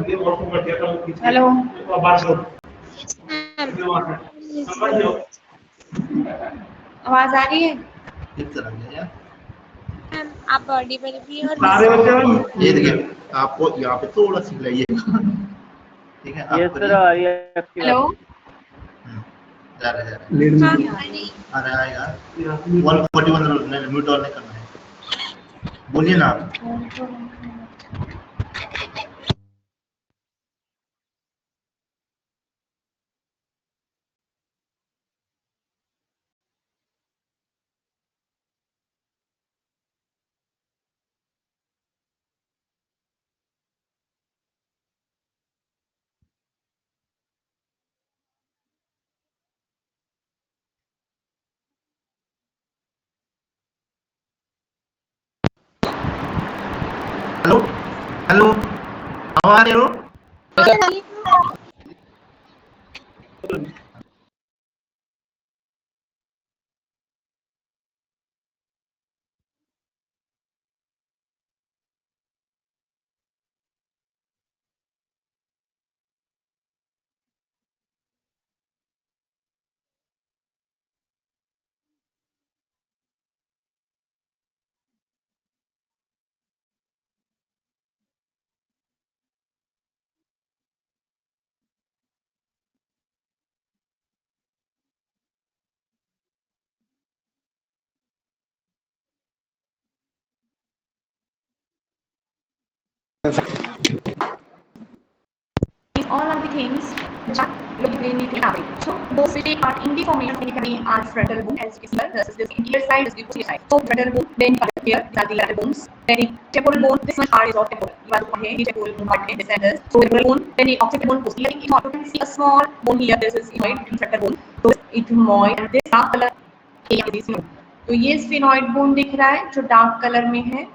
Hello, आवाज आ रही है? मैम आप ऑडिबल भी और ये देखिए आपको यहाँ पे थोड़ा सी हिलाइएगा, ठीक है? ये सर आ रही है आपकी हेलो, जा रहा है आ रहा है यार 141 म्यूट ऑन नहीं करना है, बोलिए ना आप। हेलो हेलो, आ रहे हो? all of the things which are between the cavity. So those which take part in the formation of the cavity are frontal bone, as we see. This is the anterior side, this is the posterior side. So frontal bone, then here these are the lateral bones. Then the temporal bone, this much part is of temporal. You have to compare the temporal bone part this and this. So temporal bone, then the occipital bone, posterior. If you can see a small bone here, this is ethmoid, frontal bone. So ethmoid, and this dark color area is sphenoid. तो ये sphenoid bone दिख रहा है जो dark color में है.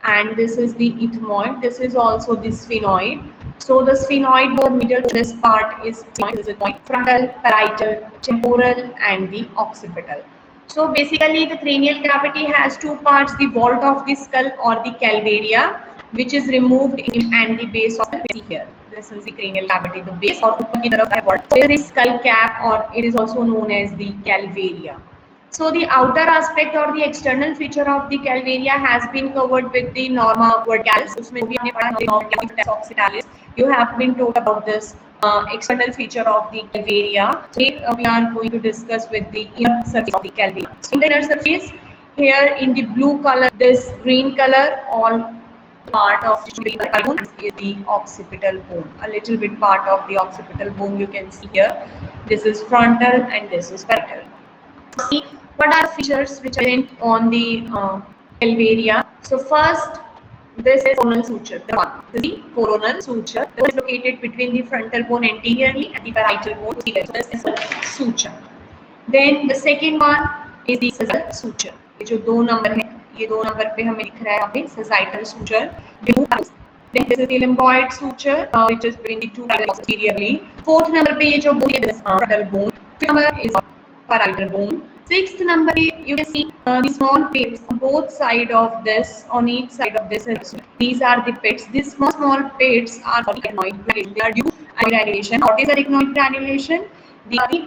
And this is the ethmoid. This is also the sphenoid. So the sphenoid bone middle to this part is frontal, parietal, temporal, and the occipital. So basically, the cranial cavity has two parts: the vault of the skull or the calvaria, which is removed and the base of the here. This is the cranial cavity. The base or ऊपर की तरफ है vault. There is skull cap, or it is also known as the calvaria. So the outer aspect or the external feature of the calvaria has been covered with the norma verticalis. उसमें भी हमने पढ़ा norma occipitalis. You have been told about this external feature of the calvaria. Today we are going to discuss with the inner surface of the calvaria. In the inner surface, here in the blue color, this green color, all part of the bone is the occipital bone. A little bit part of the occipital bone you can see here. This is frontal and this is parietal. See what are features which are present on the calvaria. So first, this is coronal suture. The one, this is the coronal suture. This is located between the frontal bone anteriorly and the parietal bone posteriorly. So this is a suture. Then the second one is the sagittal suture. ये जो दो number है, ये दो number पे हमें दिख रहा है यहाँ पे sagittal suture. Then this is the limboid suture, which is between the two posteriorly. Fourth number पे ये जो bone है, this frontal bone. Fifth number is parietal bone. Sixth number, you can see the small pits on both sides of this, on each side of this. These are the pits. These small pits are called arachnoid granulation. They are due to granulation. What is arachnoid granulation? They are the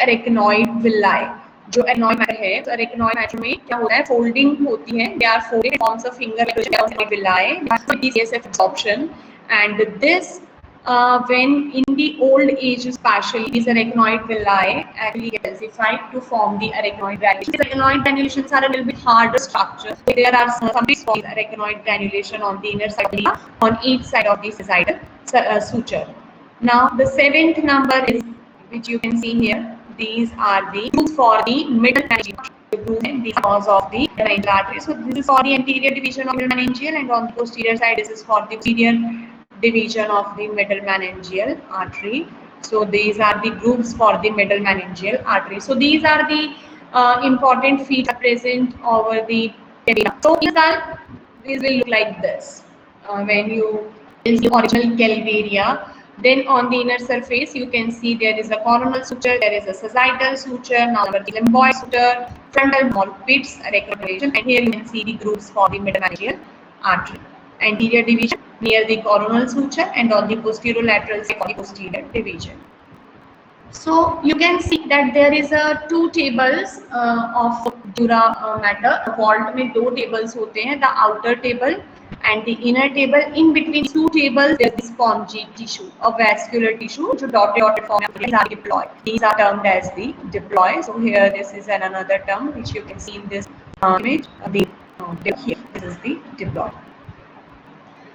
arachnoid villi. जो arachnoid matter है, तो arachnoid matter में क्या होता है? Folding होती है. They are folded forms of finger villi. CSF absorption, and this. When in the old age, especially these arachnoid villi actually get calcified to form the arachnoid granulation. These arachnoid granulations are a little bit harder structure. There are some arachnoid granulation on the inner side, on each side of the sagittal suture. Now the seventh number is, which you can see here. These are the grooves for the middle meningeal. The grooves and the cause of the meningeal artery. So this is for the anterior division of middle meningeal, and on the posterior side, this is for the posterior division of the middle meningeal artery. So these are the grooves for the middle meningeal artery. So these are the important features present over the calvaria. So this will look like this when you is the original calvaria. Then on the inner surface, you can see there is a coronal suture, there is a sagittal suture, now the limboid suture, frontal small pits, arachnoid, and here you can see the grooves for the middle meningeal artery. Anterior division near the coronal suture and on the posterolateral side of the posterior division. So you can see that there is a two tables of dura matter. Vault में दो tables होते हैं, the outer table and the inner table. In between two tables there is spongy tissue, a vascular tissue जो dotted form में these are diploid. These are termed as the diploid. So here this is another term which you can see in this image. Here this is the diploid.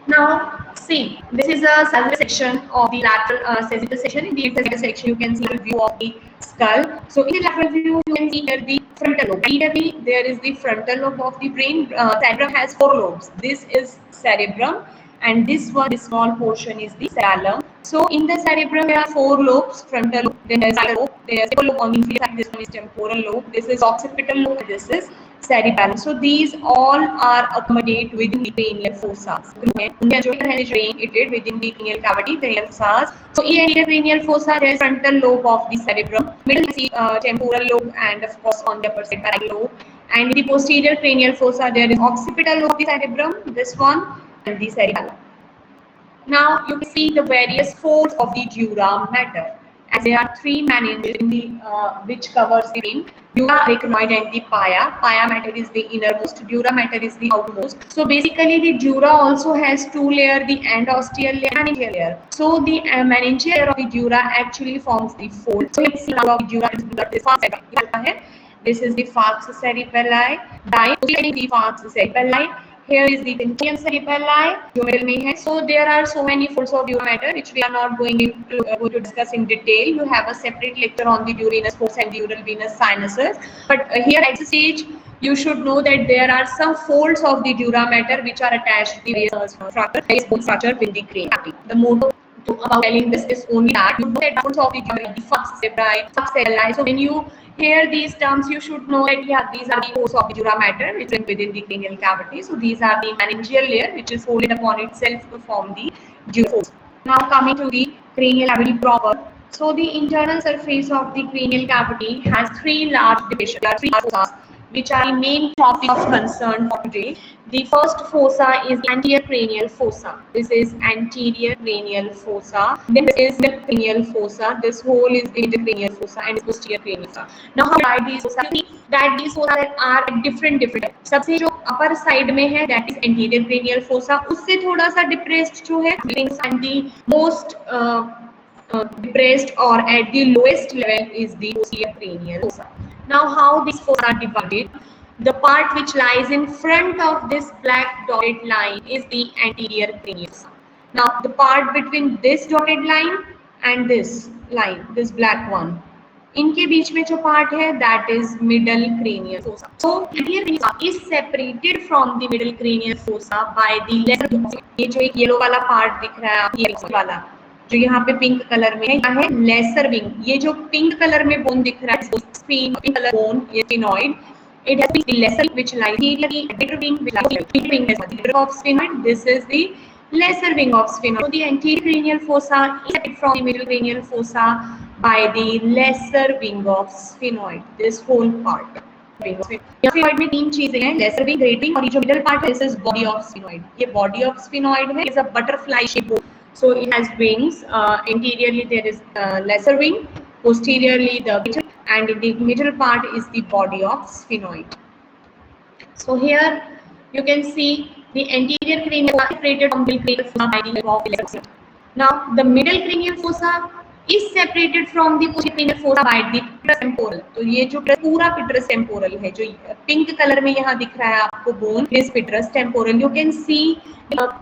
Now, see, this is a sagittal section of the lateral sagittal section. In the sagittal section, you can see the view of the skull. So, in the lateral view, you can see here the frontal lobe. Immediately, there is the frontal lobe of the brain. Cerebrum has 4 lobes. This is cerebrum, and this one, this small portion, is the cerebellum. So, in the cerebrum, there are 4 lobes: frontal lobe, then there is a lobe, there is a lobe on the inferior side. This one is temporal lobe. This is occipital lobe. And this is cerebellum. So these all are accommodate within the cranial fossa. Situated within the cranial cavity, cranial fossas. So in anterior cranial fossa, there is frontal lobe of the cerebrum, middle is temporal lobe, and of course on the upper side parietal lobe. And in the posterior cranial fossa, there is occipital lobe of the cerebrum, this one, and the cerebellum. Now you can see the various folds of the dura mater. As there are 3 meninges in the which covers the brain: dura, arachnoid, and the pia. Pia mater is the innermost, dura mater is the outermost. So basically, the dura also has 2 layers: the endosteal layer and meningeal layer. So the meningeal layer of the dura actually forms the fold. So it's of the dura is falx cerebelli. This is the falx cerebelli. The falx cerebelli. Here is the tension cerebelli, जो middle में है. So there are so many folds of dura mater which we are not going to discuss in detail. You have a separate lecture on the durinous folds and dural venous sinuses. But here at this stage, you should know that there are some folds of the dura mater which are attached to the various structure within the cranium. The motto about telling this is only that you know that folds of the dura, the falx cerebelli. So when you hear these terms, you should know that these are the folds of the dura mater which are within the cranial cavity. So these are the meningeal layer which is folded upon itself to form the dura folds. Now coming to the cranial cavity proper. So the internal surface of the cranial cavity has 3 large divisions, 3 fossas, which are the main topic of concern for today. The first fossa is anterior cranial fossa. This is anterior cranial fossa. Then this is the cranial fossa. This whole is the cranial fossa and posterior cranial fossa. Now how are these fossa? That these fossa are different. सबसे जो upper side में है, that is anterior cranial fossa. उससे थोड़ा सा depressed जो है, and the most depressed or at the lowest level is the posterior cranial fossa. Now how these fossa are divided? The part which lies in front of this black dotted line is the anterior cranial fossa. Now the part between this dotted line and this line, this black one, इनके बीच में जो part है, that is middle cranial fossa. So anterior cranial fossa is separated from the middle cranial fossa by the lesser. ये जो एक yellow वाला part दिख रहा है, ये वाला जो यहाँ पे पिंक कलर में है, यह है लेसर विंग. ये जो पिंक कलर में बोन दिख रहा है, पिंक कलर बोन, ये sphenoid, it has the lesser which lies here, the anterior wing which lies here. The wing is the of sphenoid. This is the lesser wing of sphenoid. So the anterior cranial fossa is separated from the middle cranial fossa by the lesser wing of sphenoid. This whole part. Sphenoid में 3 चीजें हैं: laser wing, great wing, और ये जो middle part है, this is body of sphenoid. ये body of sphenoid है, is a butterfly shape. So it has wings. Anteriorly there is lesser wing, posteriorly the middle, and in the middle part is the body of sphenoid. So here you can see the anterior cranial fossa separated from the cranial fossa by the of lesser. Now the middle cranial fossa is separated from the posterior cranial fossa by the petrous temporal. तो ये जो पूरा petrous temporal है, जो pink colour में यहाँ दिख रहा है आपको bone, is petrous temporal. You can see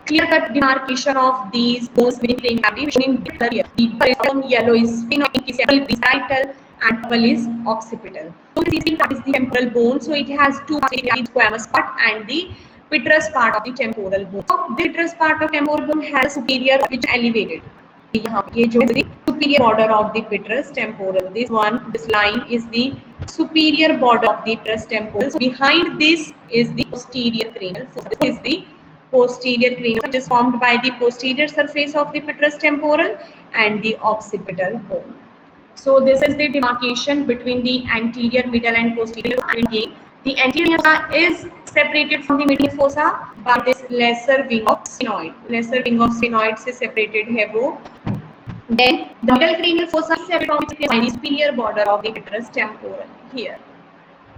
clear-cut demarcation of these bones within the cranial cavity, which in color here. The yellow is sphenoid, parietal, and purple is occipital. So this is the temporal bone. So it has 2 parts: the squamous part and the petrous part of the temporal bone. So the petrous part of temporal bone has superior, which is elevated. ये जो the superior border of the petrous temporal. This line is the superior border of the petrous temporal. So behind this is the posterior cranial. So this is the posterior cranial, which is formed by the posterior surface of the petrous temporal and the occipital bone. So this is the demarcation between the anterior, middle, and posterior. And The anterior fossa is separated from the medial fossa by this lesser wing of sphenoid. Lesser wing of sphenoid से separated है वो. Then the middle cranial fossa is separated from the superior border of the petrous temporal. Here,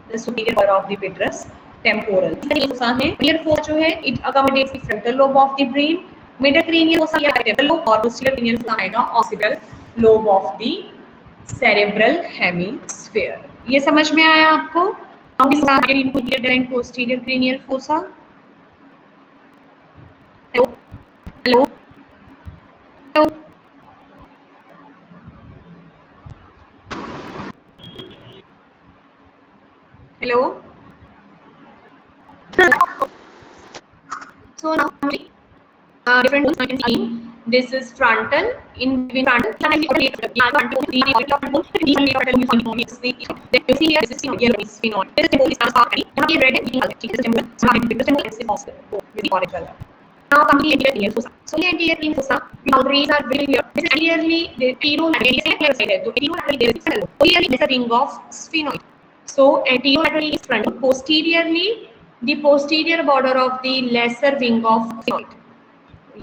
the superior border of the petrous temporal. ये fossa है. Superior fossa जो है, it accommodates the frontal lobe of the brain. Middle cranial fossa या temporal lobe और posterior cranial fossa आएगा occipital lobe of the cerebral hemisphere. ये समझ में आया आपको? How is divided into anterior and posterior cranial fossa? Hello? Hello? Hello? Hello? So now different ones you can see. This is frontal, in between frontal, then you see here, this is here, is sphenoid. This is the start, and red and green color. This is the temple, this is possible with the orange color. Now come the anterior cranial fossa. So the anterior cranial fossa, the boundaries are very clear. This is anteriorly, the anterior side, so anteriorly there is a clearly this is a ring of sphenoid. So anterolaterally is frontal, posteriorly the posterior border of the lesser wing of sphenoid.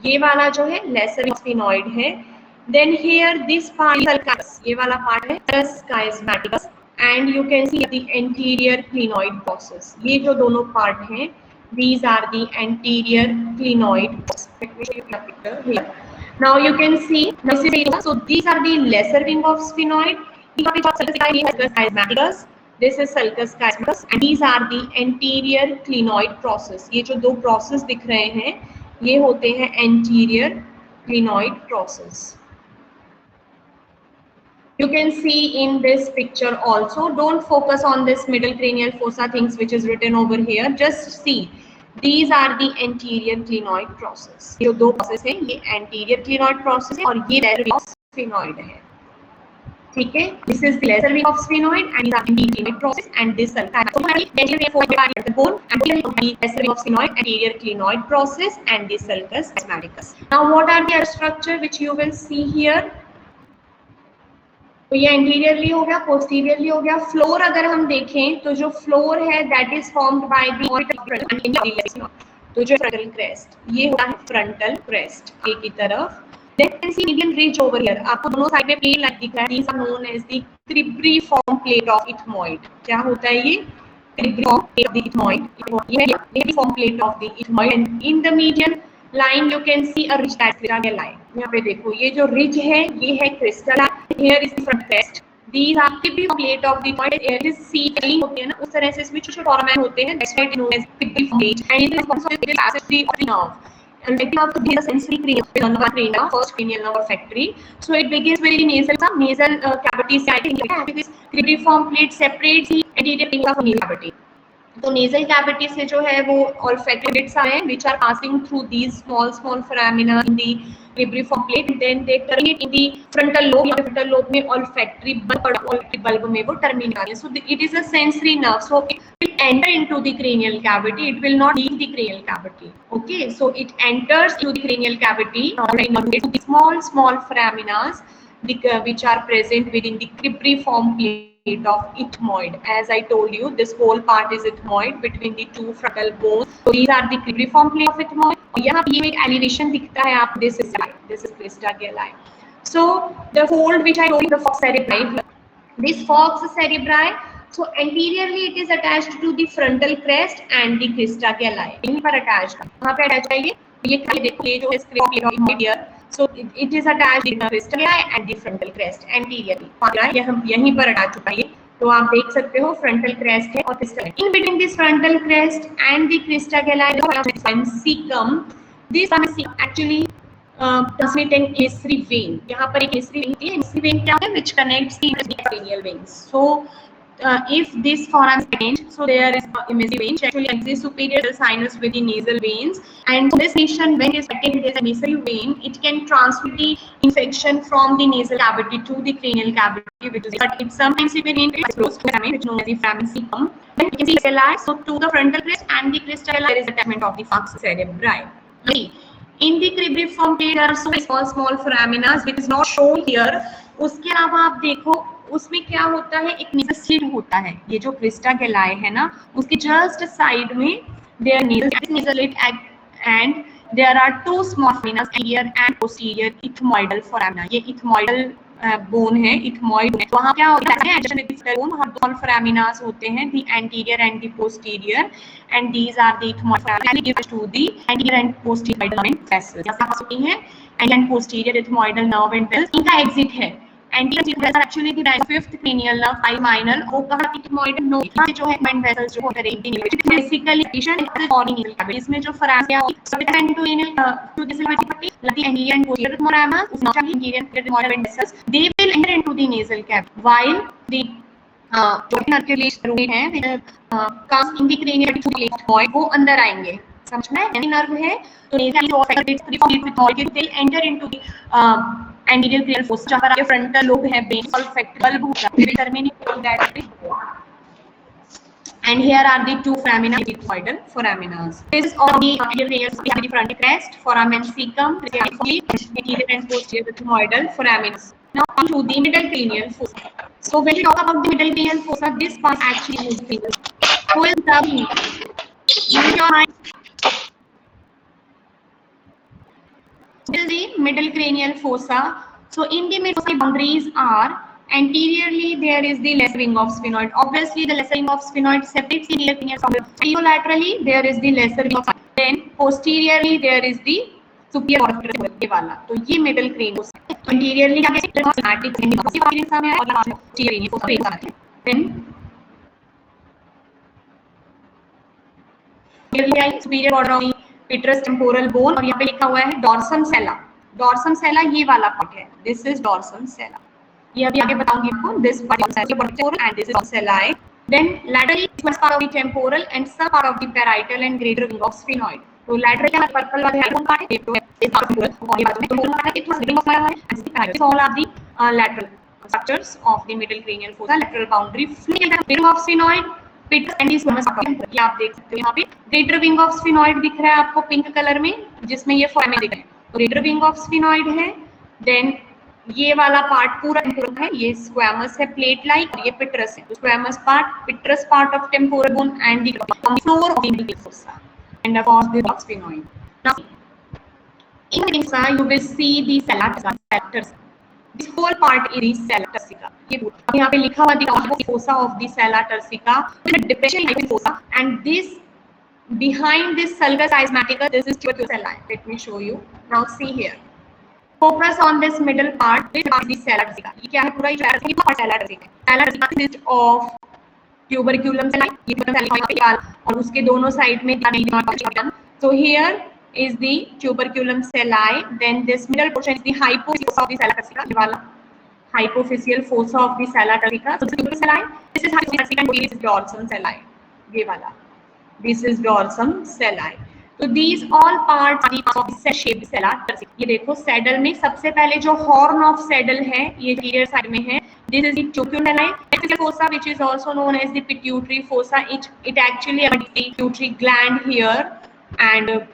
ये वाला जो है lesser sphenoid है. Then here this part is sulcus. ये वाला part है sulcus chiasmaticus and you can see the anterior clinoid process. ये जो दोनों part हैं, these are the anterior clinoid process. Let me show you the picture here. Now you can see this is so these are the lesser wing of sphenoid. Sulcus chiasmaticus. This is sulcus chiasmaticus and these are the anterior clinoid process. ये जो दो process दिख रहे हैं ये होते हैं anterior clinoid process. You can see in this picture also. Don't focus on this middle cranial fossa things which is written over here. Just see. These are the anterior clinoid process. ये दो process हैं. ये anterior clinoid process है और ये lesser wing of sphenoid है. ठीक है? This is the lesser wing of sphenoid and these are the anterior clinoid process and this sulcus. So anterior clinoid the bone and the lesser wing of sphenoid, anterior clinoid process and the sulcus chiasmaticus. Now what are the other structure which you will see here? तो ये anteriorly हो गया, posteriorly हो गया. Floor अगर हम देखें तो जो floor है that is formed by the orbital. तो जो frontal crest ये होता है frontal crest एक की तरफ. Then you can see median ridge over here. आपको दोनों साइड में प्लेन लाइक दिख रहा है. These are known as the cribriform plate of ethmoid. क्या होता है ये? Cribriform plate of the ethmoid. ये है cribriform plate of the ethmoid. And in the median line you can see a ridge that's crista line. यहाँ पे देखो ये जो ridge है ये है crista line. Here is the front crest. These are cribriform plate of the ethmoid. Here is C-ring होते हैं ना उस तरह से इसमें छोटे-छोटे foramen होते हैं. That's why it is known as cribriform plate. And it is also the passage of the nerve. And let me have the sensory cranial, first cranial nerve factory. So it begins with the nasal cavity. I think this cribriform plate separates the anterior cranial from nasal cavity. तो nasal cavity से जो है वो olfactory bits are हैं which are passing through these small foramina in the cribriform plate. Then they terminate in the frontal lobe. या frontal lobe में olfactory bulb में वो terminate आ रही है. So it is a sensory nerve. So it will enter into the cranial cavity. It will not leave the cranial cavity. Okay, so it enters into the cranial cavity. The small foramina which are present within the cribriform plate of ethmoid. As I told you, this whole part is ethmoid between the two frontal bones. So these are the cribriform plate of ethmoid. यहाँ पे ये एक elevation दिखता है आप. This is crista galli. So the fold which I told you, the fox cerebri. This fox cerebri. So anteriorly it is attached to the frontal crest and the crista galli. यहीं पर attached. कहाँ पे attached है ये देखो ये जो is crista galli here. So it is attached in the crista galli and the frontal crest anteriorly. ये हम यहीं पर attach चुका है. तो आप देख सकते हो frontal crest है और crista galli. In between this frontal crest and the crista galli, the cecum. This actually transmitting accessory vein. यहाँ पर एक accessory vein है. Accessory vein क्या है? Which connects the cranial veins. So if this foramen is arranged, so there is a accessory vein which actually exists superior to the sinus with the nasal veins. And this lesion, when it is affected with a nasal vein, it can transmit the infection from the nasal cavity to the cranial cavity, which is but it sometimes it may close to the foramen, which is known as the foramen cecum. Then you can see galli. So to the frontal crest and the crista galli, there is attachment of the falx cerebri. Okay. In the cribriform plate, there are so small foramina which is not shown here. उसके अलावा आप देखो उसमें क्या होता है, एक nasal slit होता है, ये जो क्रिस्टा गैलाए है ना, उसके जस्ट साइड में there nasal slit and there are two small foramina, anterior and posterior ethmoidal foramina. ये ethmoidal बोन है, इथमॉइड है। वहाँ क्या होता है, वहाँ दो फोरामिनास होते हैं, the anterior and the posterior, and these are the ethmoid foramina gives to the anterior and posterior nerve vessels. यहाँ होती हैं anterior and posterior ethmoidal nerve and vessels, इनका exit है। Anterior vessels are actually the fifth cranial nerve, 5 minor, वो कहाँ ethmoidal no, यहाँ जो है mind vessels जो होते हैं basically इसमें जो foramina to this the anterior and posterior foramina, anterior and posterior vessels, they will enter into the nasal cavity, while the जो के लिए जरूरी है कास्ट इन द क्रेनियल वो अंदर आएंगे, समझ में है, नर्व है तो enter into the anterior cranial fossa, जहाँ पर आपके फ्रंटल लोब है, बेस olfactory bulb होता है, and here are the two foramina, ethmoidal foraminas. This is all the anterior cranial, the frontal crest, foramen cecum, anterior and posterior ethmoidal foraminas. Now on to the middle cranial fossa. So when we talk about the middle cranial fossa, this part actually is the who is the use your mind. This is the middle cranial fossa. So in the middle boundaries are anteriorly there is the lesser wing of sphenoid. Obviously the lesser wing of sphenoid separates the middle cranial from the anterolaterally there is the lesser wing of sphenoid. Then posteriorly there is the superior orbital वाला. तो ये middle cranial fossa. Anteriorly क्या कहते हैं? Somatic और posteriorly fossa. Then superior border of the petrous temporal bone और यहाँ पे लिखा हुआ है dorsum sella. Dorsum sella ये वाला part है. This is dorsum sella. ये अभी आगे बताऊंगी आपको. This part is temporal and this is dorsum sellae. Then laterally is part of the temporal and some part of the parietal and greater wing of sphenoid. तो lateral क्या purple वाला है, part है. तो इस part पूरा body वाला है. तो दोनों part है. इतना ring of है. And the parietal. All are the lateral structures of the middle cranial fossa. Lateral boundary. Ring of sphenoid. ये आप देख सकते हो, यहाँ पे ग्रेटर विंग ऑफ स्फिनॉइड दिख रहा है आपको पिंक कलर में, जिसमें ये फोरामिना दिख रहे हैं, तो ग्रेटर विंग ऑफ स्फिनॉइड है। देन ये वाला पार्ट पूरा टेम्पोरल है, ये स्क्वैमस है प्लेट लाइक, और ये पिट्रस है। Squamous part, petrous part of temporal bone and the floor of the fossa and about the sphenoid. Now in the fossa you will see the sella. This whole part is sella turcica. ये यहाँ पे लिखा हुआ दिखा fossa of the sella turcica, depression in fossa, and this behind this sulcus asthmaticus, this is tubercular sellae. Let me show you. Now see here. Focus on this middle part. This is the sella turcica. ये क्या है पूरा sella turcica. Sella turcica consists of tuberculum sellae, ये और उसके दोनों side में so here is the tuberculum sellae. Then this middle portion is the hypophysis of the sella turcica, ये वाला hypophyseal fossa of the sella turcica. So this is tuberculum sellae, this is hypophyseal turcica, and this is dorsum sellae, ये वाला, this is dorsum sellae. तो these all parts are the of the shaped sella turcica. ये देखो saddle में सबसे पहले जो horn of saddle है ये rear side में है. This is the tuberculum sellae fossa, which is also known as the pituitary fossa. It actually has the pituitary gland here, and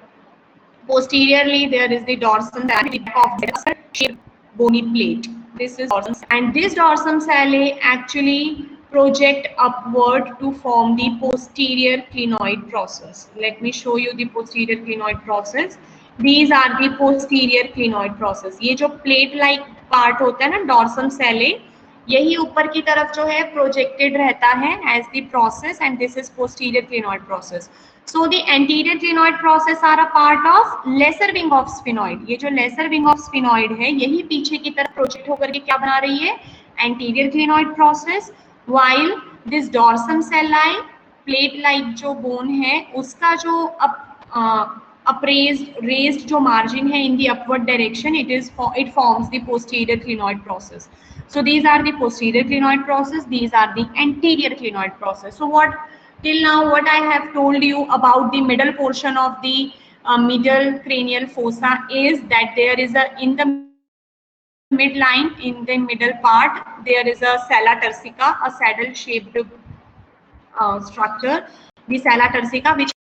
posteriorly there is the dorsum sellae of the shaped bony plate. This is dorsum, and this dorsum sellae actually project upward to form the posterior clinoid process. Let me show you the posterior clinoid process. These are the posterior clinoid process. ये जो plate like part होता है ना dorsum sellae, यही ऊपर की तरफ जो है प्रोजेक्टेड रहता है as the process, and this is posterior clinoid process. So the anterior clinoid process are a part of lesser wing of sphenoid. ये जो lesser wing of sphenoid है यही पीछे की तरफ प्रोजेक्ट होकर के क्या बना रही है, anterior clinoid process, while this dorsum sellae plate like जो bone है उसका जो raised जो margin है in the upward direction, it forms the posterior clinoid process. So these are the posterior clinoid process, these are the anterior clinoid process. So till now what I have told you about the middle portion of the middle cranial fossa is that there is in the midline, in the middle part, there is a sella turcica, a saddle shaped structure, the sella turcica, which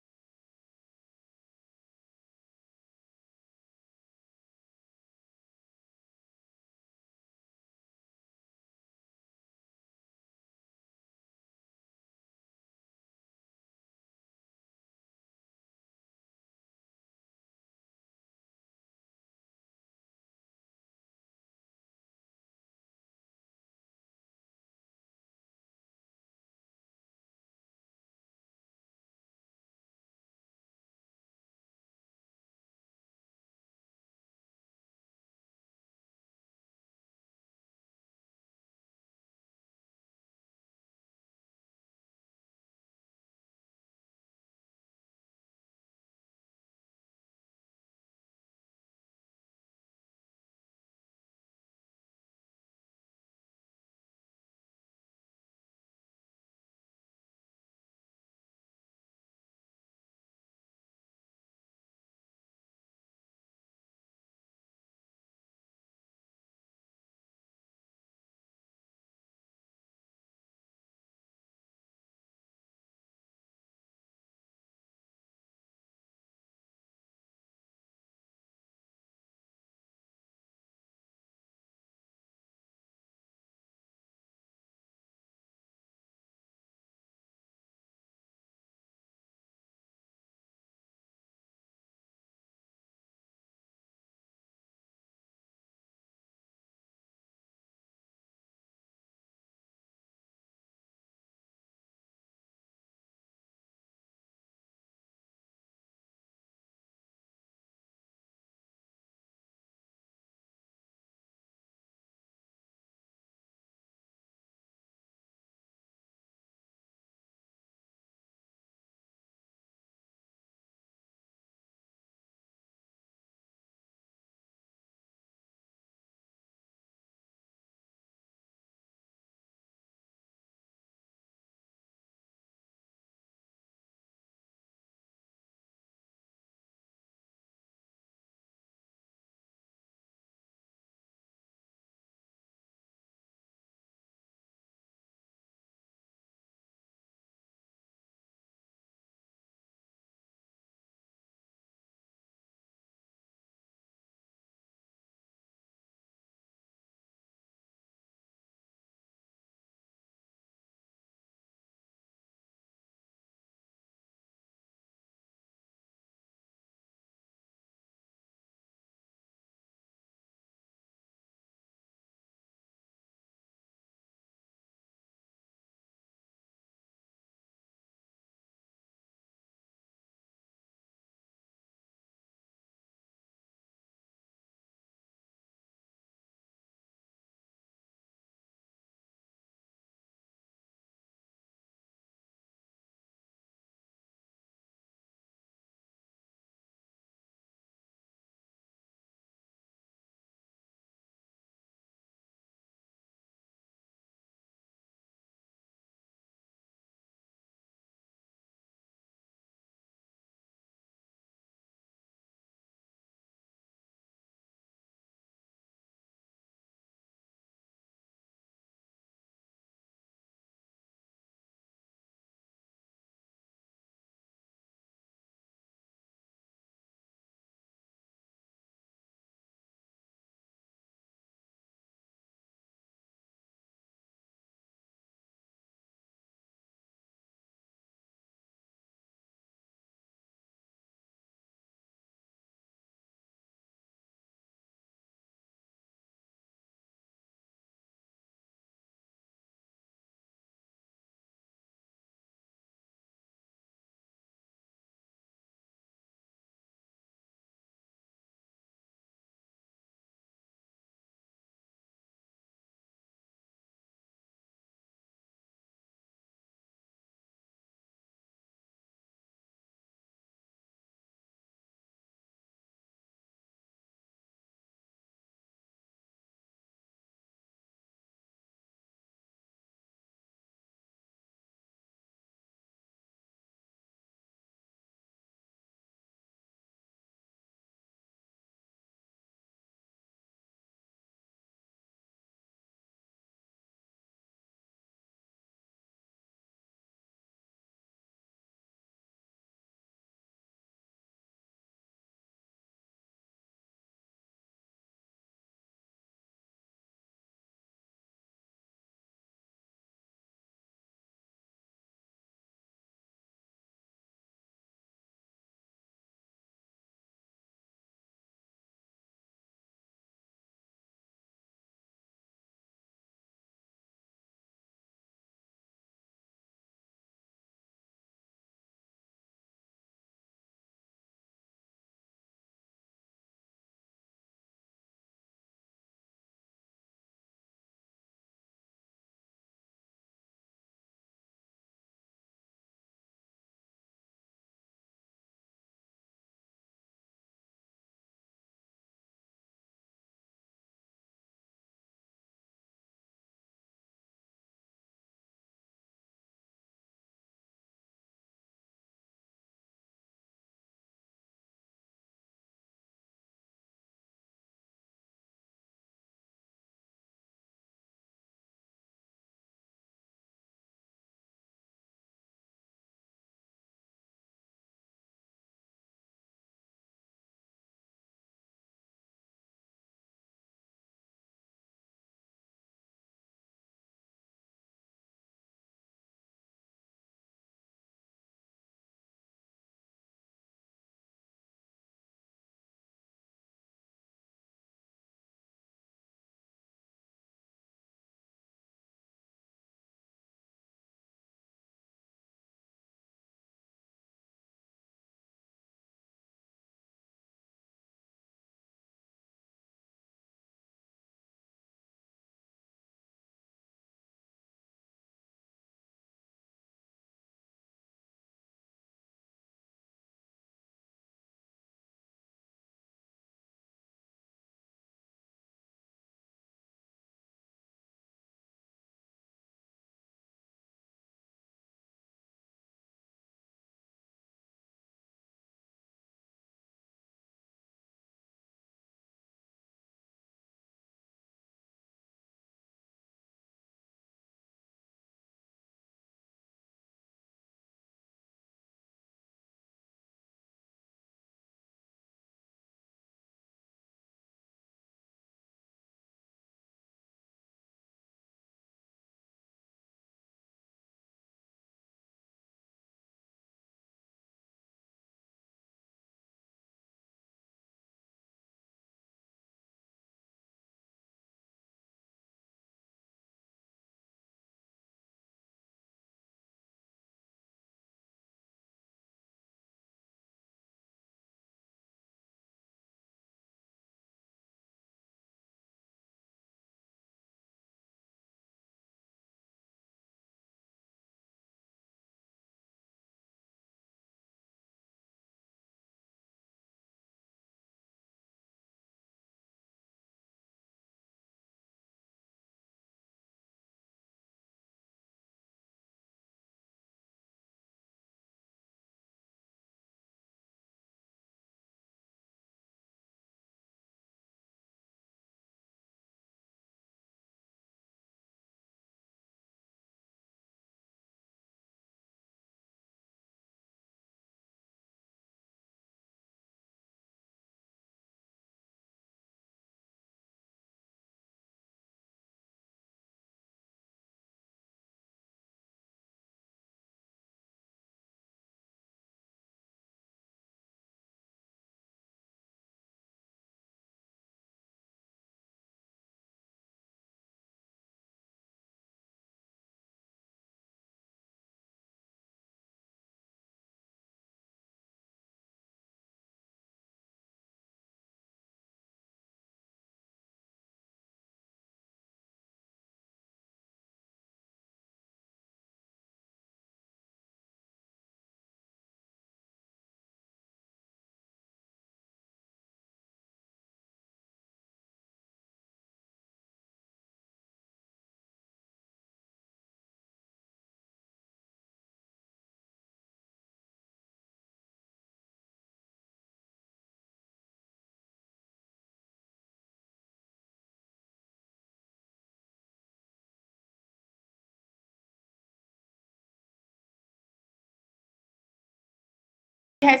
has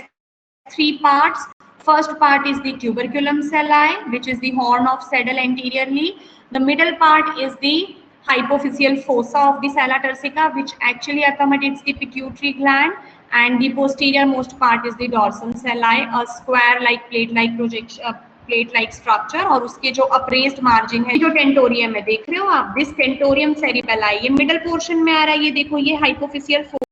three parts. First part is the tuberculum celli, which is the horn of saddle anteriorly. The middle part is the hypophyseal fossa of the sella turcica, which actually accommodates the pituitary gland, and the posterior most part is the dorsum celli, a square like plate like projection, plate like structure, और उसके जो apprised margin है, जो tentorium है देख रहे हो आप, दिस टेंटोरियम सेरिबेलाई, ये मिडल पोर्शन में आ रहा है, ये देखो ये हाइपोफिशियल फोसा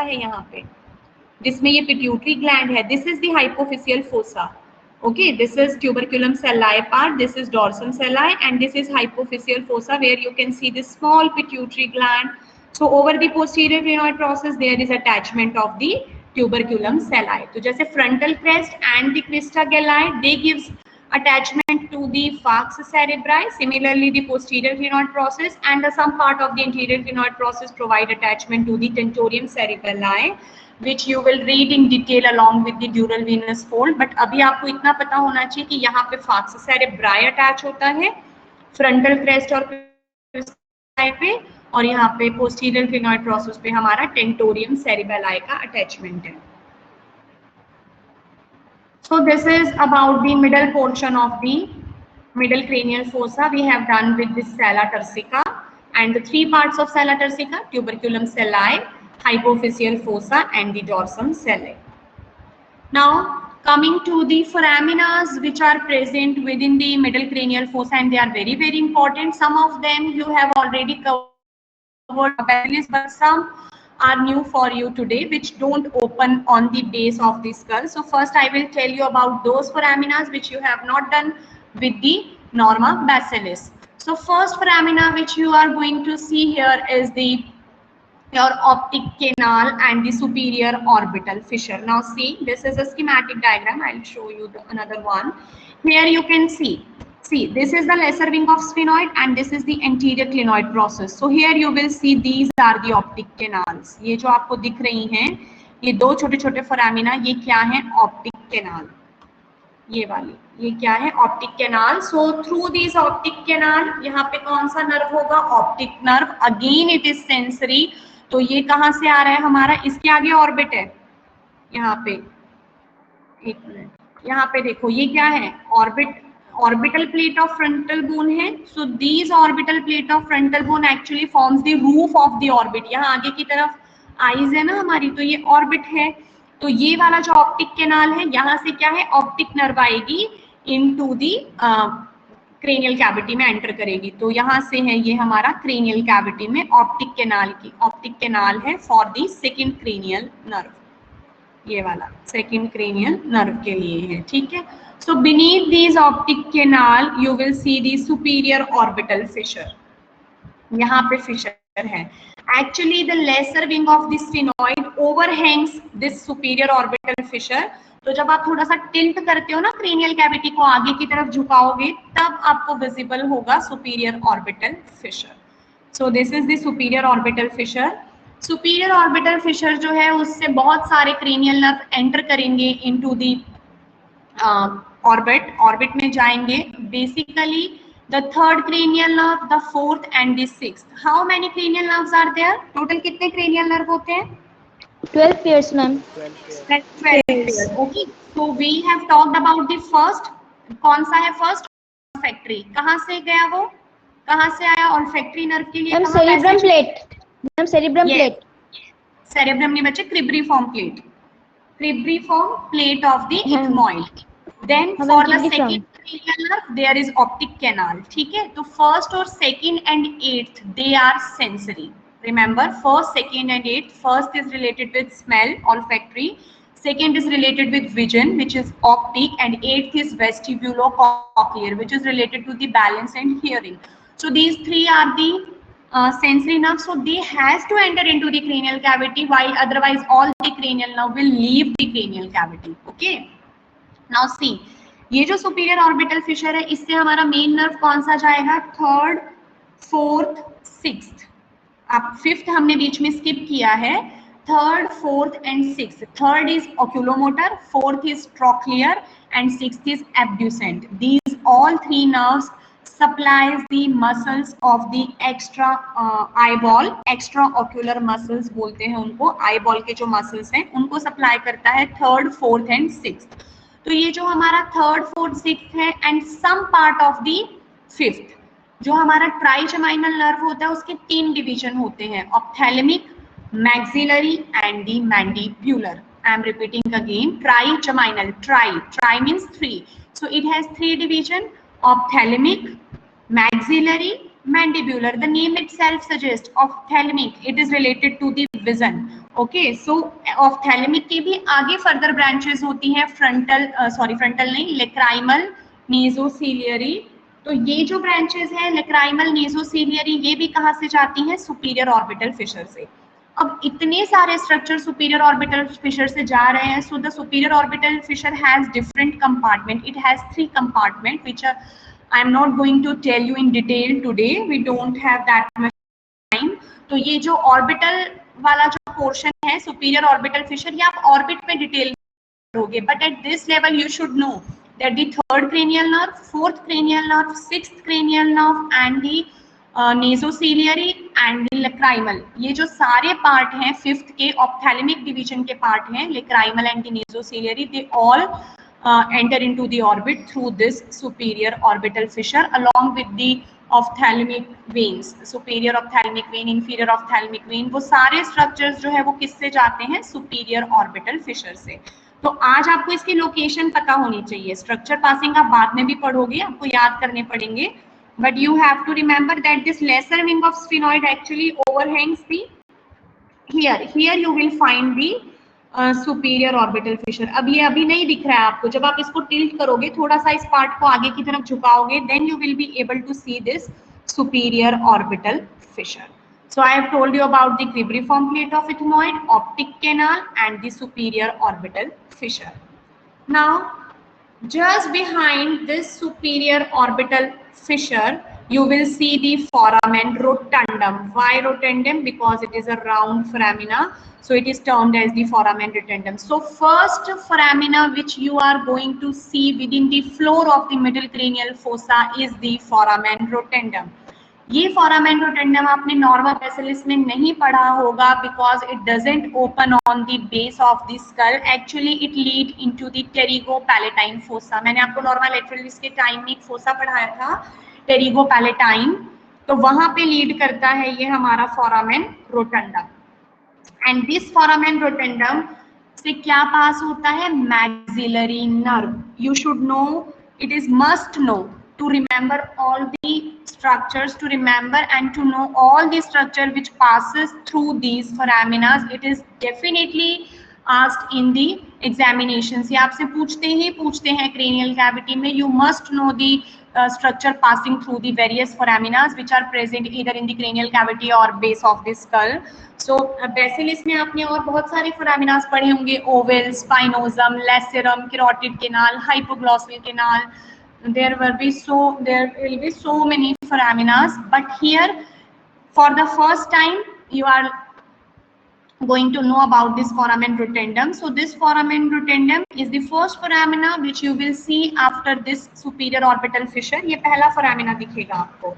है यहाँ पे, जिसमें ये पिट्यूटरी ग्लैंड है. This is the hypophyseal fossa. Okay, this is tuberculum celli part, this is dorsum celli, and this is hypophyseal fossa where you can see this small pituitary gland. So over the posterior crinoid process there is attachment of the tuberculum celli. तो जैसे frontal crest and the crista galli, they gives attachment to the falx cerebri. Similarly, the posterior crinoid process and some part of the anterior crinoid process provide attachment to the tentorium cerebelli, which you will read in detail along with the dural venous fold. But अभी आपको इतना पता होना चाहिए कि यहाँ पे falx cerebri attach होता है फ्रंटल क्रेस्ट और पे, और यहाँ पे पोस्टीरियर क्रिनॉइड प्रोसेस पे हमारा टेंटोरियम सेरिबेलाई का अटैचमेंट है. So this is about the middle portion of the middle cranial fossa. We have done with the sella turcica and the three parts of sella turcica: tuberculum celli, hypophyseal fossa, and the dorsum celli. Now coming to the foraminas which are present within the middle cranial fossa, and they are very, very important. Some of them you have already covered, but some are new for you today, which don't open on the base of the skull. So first I will tell you about those foraminas which you have not done with the norma basilis. So first foramina which you are going to see here is your optic canal and the superior orbital fissure. Now see, this is a schematic diagram. I'll show you another one. Here you can see, this is the lesser wing of sphenoid and this is the anterior clinoid process. So here you will see these are the optic canals. ये जो आपको दिख रही हैं, ये दो छोटे छोटे फोरामिना, ये क्या है? Optic canal. ये वाली, ये क्या है? Optic canal. So through this optic canal यहाँ पे कौन सा नर्व होगा? Optic nerve. Again it is sensory. तो ये कहाँ से आ रहा है हमारा? इसके आगे ऑर्बिट है. यहाँ पे एक मिनट, यहाँ पे देखो ये क्या है? Orbit, orbital plate of frontal bone है. So these orbital plate of frontal bone actually forms the roof of the orbit. यहाँ आगे की तरफ आईज है ना हमारी, तो ये ऑर्बिट है. तो ये वाला जो ऑप्टिक कैनाल है, यहाँ से क्या है? ऑप्टिक नर्व आएगी इनटू दी क्रेनियल कैविटी में एंटर करेगी. तो यहाँ से है ये हमारा क्रेनियल कैविटी में ऑप्टिक कैनाल की, ऑप्टिक कैनाल है for the second cranial nerve. ये वाला सेकेंड क्रेनियल नर्व के लिए है. ठीक है. So beneath these optic canal you will see the superior orbital fissure. यहाँ पे fissure है. Actually the lesser wing of the sphenoid overhangs this superior orbital fissure. तो जब आप थोड़ा सा टिल्ट करते हो ना क्रेनियल कैविटी को, आगे की तरफ झुकाओगे, तब आपको विजिबल होगा superior orbital fissure. So this is the superior orbital fissure. Superior orbital fissure जो है उससे बहुत सारे cranial nerve enter करेंगे into the ऑर्बिट में जाएंगे. Basically the third cranial nerve, the fourth and the sixth. How many cranial nerves are there? Total कितने cranial nerve होते हैं? 12 pairs ma'am. 12 pairs. Okay. So we have talked about the first. कौन सा है first? Olfactory. कहाँ से गया वो? कहाँ से आया ऑल्फैक्टरी नर्व के लिए? Ma'am cerebrum plate. Ma'am cerebrum plate. Cerebrum नहीं बच्चे, cribriform plate. Cribriform plate of the ethmoid. Then for the second cranial nerve there is optic canal. ठीक है. तो first और second and eighth they are sensory. Remember, first, second and eighth. First is related with smell, olfactory. Second is related with vision, which is optic, and eighth is vestibulocochlear, which is related to the balance and hearing. So these three are the sensory nerves. So they has to enter into the cranial cavity, while otherwise all the cranial nerve will leave the cranial cavity. Okay. Now see, ये जो superior orbital fissure है, इससे हमारा main nerve कौन सा जाएगा? Third, fourth, sixth. अब fifth हमने बीच में स्किप किया है, third, fourth and sixth. Third is oculomotor, fourth is trochlear and sixth is abducent. These all three nerves supplies the muscles of the extra eyeball. extraocular muscles बोलते हैं उनको, eyeball के जो muscles हैं उनको सप्लाई करता है थर्ड, फोर्थ एंड सिक्स्थ. तो ये जो हमारा थर्ड, फोर्थ, सिक्स्थ है and some part of the fifth. जो हमारा ट्राइजेमाइनल नर्व होता है उसके तीन डिवीजन होते हैं, ophthalmic, maxillary and the mandibular. I am repeating again, trigeminal, tri means three, so it has three division, ophthalmic, maxillary, mandibular. The name itself suggests ophthalmic, it is related to the vision. Okay, so ophthalmic के भी आगे further branches होती हैं, frontal नहीं, lacrimal, nasociliary. तो ये जो branches हैं lacrimal, nasociliary, ये भी कहाँ से जाती हैं? superior orbital fissure से. अब इतने सारे स्ट्रक्चर सुपीरियर ऑर्बिटल फिशर से जा रहे हैं, so the superior orbital fissure has different compartment. It has three compartment which are I am not going to tell you in detail today. We don't have that much time. तो ये जो orbital वाला जो portion है superior orbital Fisher, ये आप orbit में detail करोगे, but at this level you should know that the third cranial nerve, fourth cranial nerve, sixth cranial nerve and the nasociliary and the lacrimal, ये जो सारे पार्ट हैं fifth के ophthalmic division के पार्ट हैं, lacrimal and the nasociliary, they all enter into the orbit through this superior orbital fissure along with the ophthalmic veins. superior ophthalmic vein, inferior ophthalmic vein, वो सारे structures जो है वो किससे जाते हैं? superior orbital fissure से. तो आज आपको इसकी लोकेशन पता होनी चाहिए. स्ट्रक्चर पासिंग आप बाद में भी पढ़ोगे, आपको याद करने पड़ेंगे, but you have to remember that this lesser wing of sphenoid actually overhangs the here you will find the superior orbital Fisher. अब ये अभी नहीं दिख रहा है आपको, जब आप इसको टिल्ट करोगे, थोड़ा सा इस पार्ट को आगे की तरफ झुकाओगे, then you will be able to see this superior orbital fissure. So I have told you about the cribriform plate of ethmoid, optic canal and the superior orbital fissure. Now just behind this superior orbital fissure you will see the foramen rotundum. Why rotundum? Because it is a round foramina, so it is termed as the foramen rotundum. So first foramina which you are going to see within the floor of the middle cranial fossa is the foramen rotundum. ये foramen rotundum आपने normal basilis में नहीं पढ़ा होगा because it doesn't open on the base of the skull. Actually it lead into the pterygopalatine fossa. मैंने आपको normal lateralis के time में एक फोसा पढ़ाया था, pterygopalatine, तो वहां पे लीड करता है ये हमारा foramen rotundum. And this foramen rotundum से क्या पास होता है? maxillary nerve. You should know, it is must know to remember all the structures, to remember and to know all the structure which passes through these foraminas. It is definitely asked in the examinations. ये आपसे पूछते हैं cranial cavity में. You must know the structure passing through the various foraminas which are present either in the cranial cavity or base of the skull. So basilis में आपने और बहुत सारे foraminas पढ़े होंगे, oval, spinosum, lacerum, carotid canal, hypoglossal canal. There will be so many foraminas, but here for the first time you are going to know about this foramen rotundum. So this foramen rotundum is the first foramina which you will see after this superior orbital fissure. ये पहला foramina दिखेगा आपको,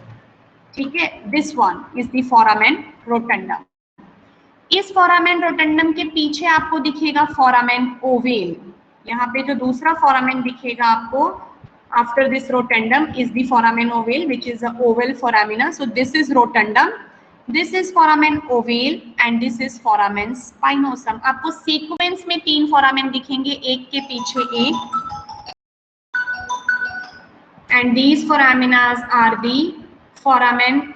ठीक है? This one is the foramen rotundum. इस foramen rotundum के पीछे आपको दिखेगा foramen ovale. यहाँ पे जो दूसरा foramen दिखेगा आपको after this rotundum is the foramen ovale, which is a oval foramina. So this is rotundum, this is foramen ovale and this is foramen spinosum. आपको sequence में तीन foramen दिखेंगे, एक के पीछे एक, and these foraminas are the foramen.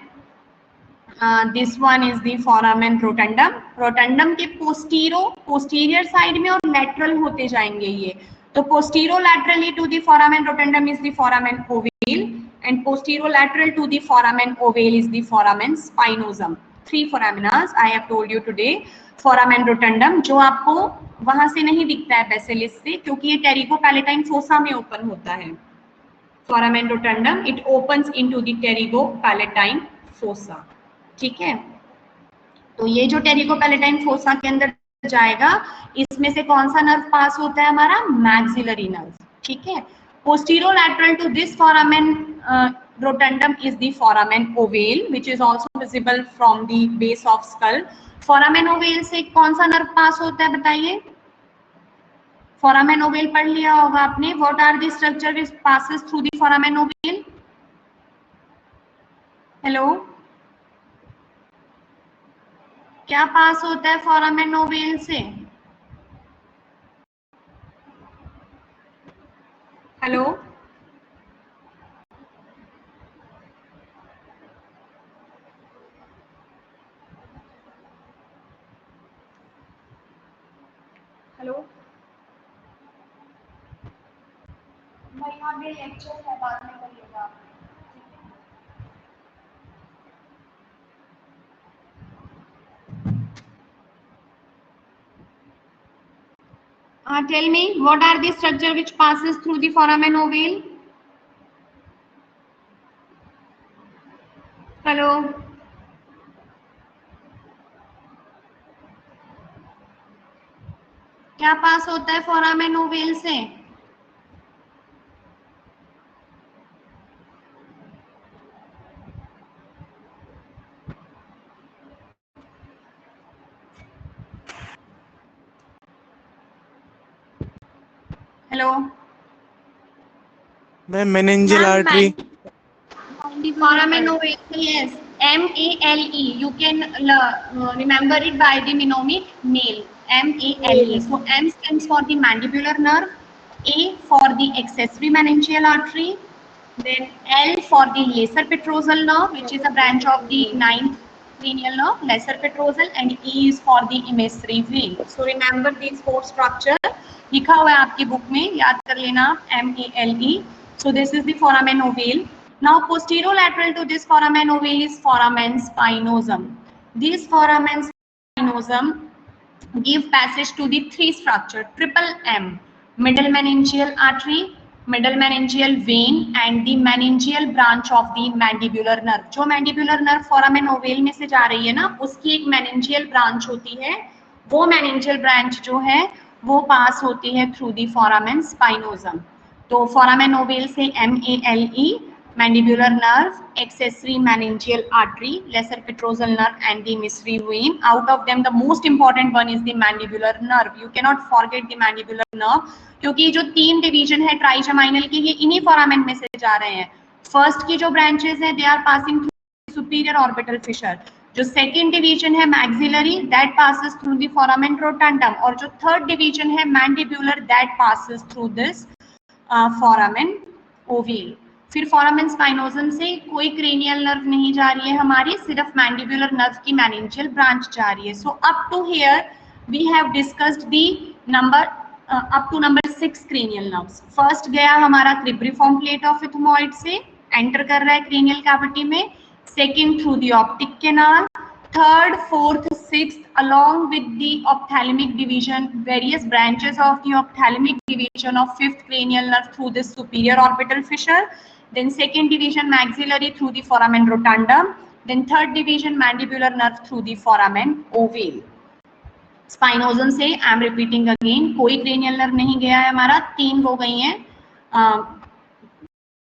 This one is the foramen rotundum. rotundum के posterior side में और lateral होते जाएंगे ये. तो posterolaterally to the foramen rotundum is the foramen ovale and posterolateral to the foramen ovale is the foramen spinosum. Three foraminas I have told you today. Foramen rotundum जो आपको वहां से नहीं दिखता है basilis से, क्योंकि ये pterygopalatine fossa में ओपन होता है. Foramen rotundum it opens into the pterygopalatine fossa. ठीक है? तो ये जो टेरिकोपैलेटाइन फोसा के अंदर जाएगा, इसमें से कौन सा नर्व पास होता है हमारा? मैक्सिलरी नर्व, ठीक है। Posterolateral to this foramen rotundum is the foramen ovale which is also visible from the base of skull. foramen ovale से कौन सा नर्व पास होता है बताइए? foramen ovale पढ़ लिया होगा आपने. what are the structure which passes through the foramen ovale? Hello, क्या पास होता है फोरामेन ओवेल से? हेलो, हेलो, भाई यहाँ पे लेक्चर है, बाद में करिएगा. Tell me, what are the structure which passes through the foramen ovale? Hello, क्या पास होता है फोरामेन ओवेल से? Hello ma'am, meningeal artery. foramen ovale, yes, M-A-L-E. You can remember it by the mnemonic MALE, M-A-L-E. So M stands for the mandibular nerve, A for the accessory meningeal artery, then L for the lesser petrosal nerve, which is a branch of the 9th cranial nerve, lesser petrosal, and E is for the emissary vein. So remember these four structure. लिखा हुआ है आपकी book में, याद कर लेना, M-A-L-E. So this is the foramen ovale. Now posterolateral to this foramen ovale is foramen spinosum. This foramen spinosum give passage to the three structure, triple M, middle meningeal artery, middle meningeal vein and the meningeal branch of the mandibular nerve. जो mandibular nerve foramen ovale में से जा रही है ना, उसकी एक meningeal branch होती है, वो meningeal branch जो है वो पास होती है थ्रू दी फोरामेन स्पाइनोजम. तो फोरामेन ओवेल से MALE, mandibular nerve, accessory meningeal artery, lesser petrosal nerve and the emissary vein. Out of them the most important one is the mandibular nerve. You cannot forget the mandibular nerve, क्योंकि जो तीन division है trigeminal की, ये इन्हीं foramen में से जा रहे हैं. फर्स्ट की जो ब्रांचेस है they are passing through superior orbital fissure. जो सेकेंड डिवीजन है maxillary, that passes through the foramen rotundum, और जो थर्ड डिवीजन है mandibular, that passes through this foramen ovale. फिर फोरामेन स्पाइनोजम से कोई क्रेनियल नर्व नहीं जा रही है हमारी, सिर्फ मैंडिब्यूलर नर्व की मेनिंजियल ब्रांच जा रही है. So up to here we have discussed the number up to number 6 cranial nerves. First गया हमारा क्रिब्रिफॉर्म प्लेट ऑफ इथमोइड से, एंटर कर रहा है क्रेनियल कैविटी में. Second through the optic canal, third, fourth, sixth along with the ophthalmic division, various branches of the ophthalmic division of fifth cranial nerve through this superior orbital fissure, then second division maxillary through the foramen rotundum, then third division mandibular nerve through the foramen ovale. स्पाइनोजम से आई am repeating again, कोई cranial nerve नहीं गया है हमारा, तीन हो गई हैं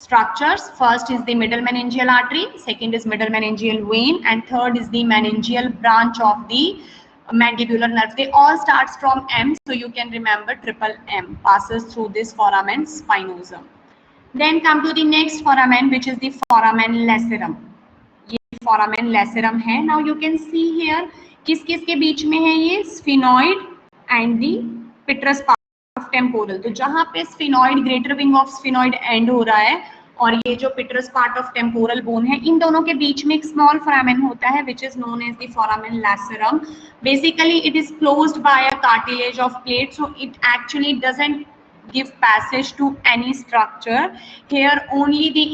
structures. First is the middle meningeal artery, second is middle meningeal vein, and third is the meningeal branch of the mandibular nerve. They all starts from M, so you can remember triple M passes through this foramen spinosum. Then come to the next foramen, which is the foramen lacerum. ये foramen lacerum है. Now you can see here किस किस के बीच में है ये, sphenoid and the petrous part temporal. तो जहां पे sphenoid, greater wing of sphenoid and हो रहा है और ये जो पिटरस पार्ट ऑफ टेम्पोरल बोन है, इन दोनों के बीच में एक स्मॉल फोरामेन होता है which is known as the foramen lacerum. Basically it is closed by a cartilage of plate, so it actually doesn't give passage to any structure. Here only the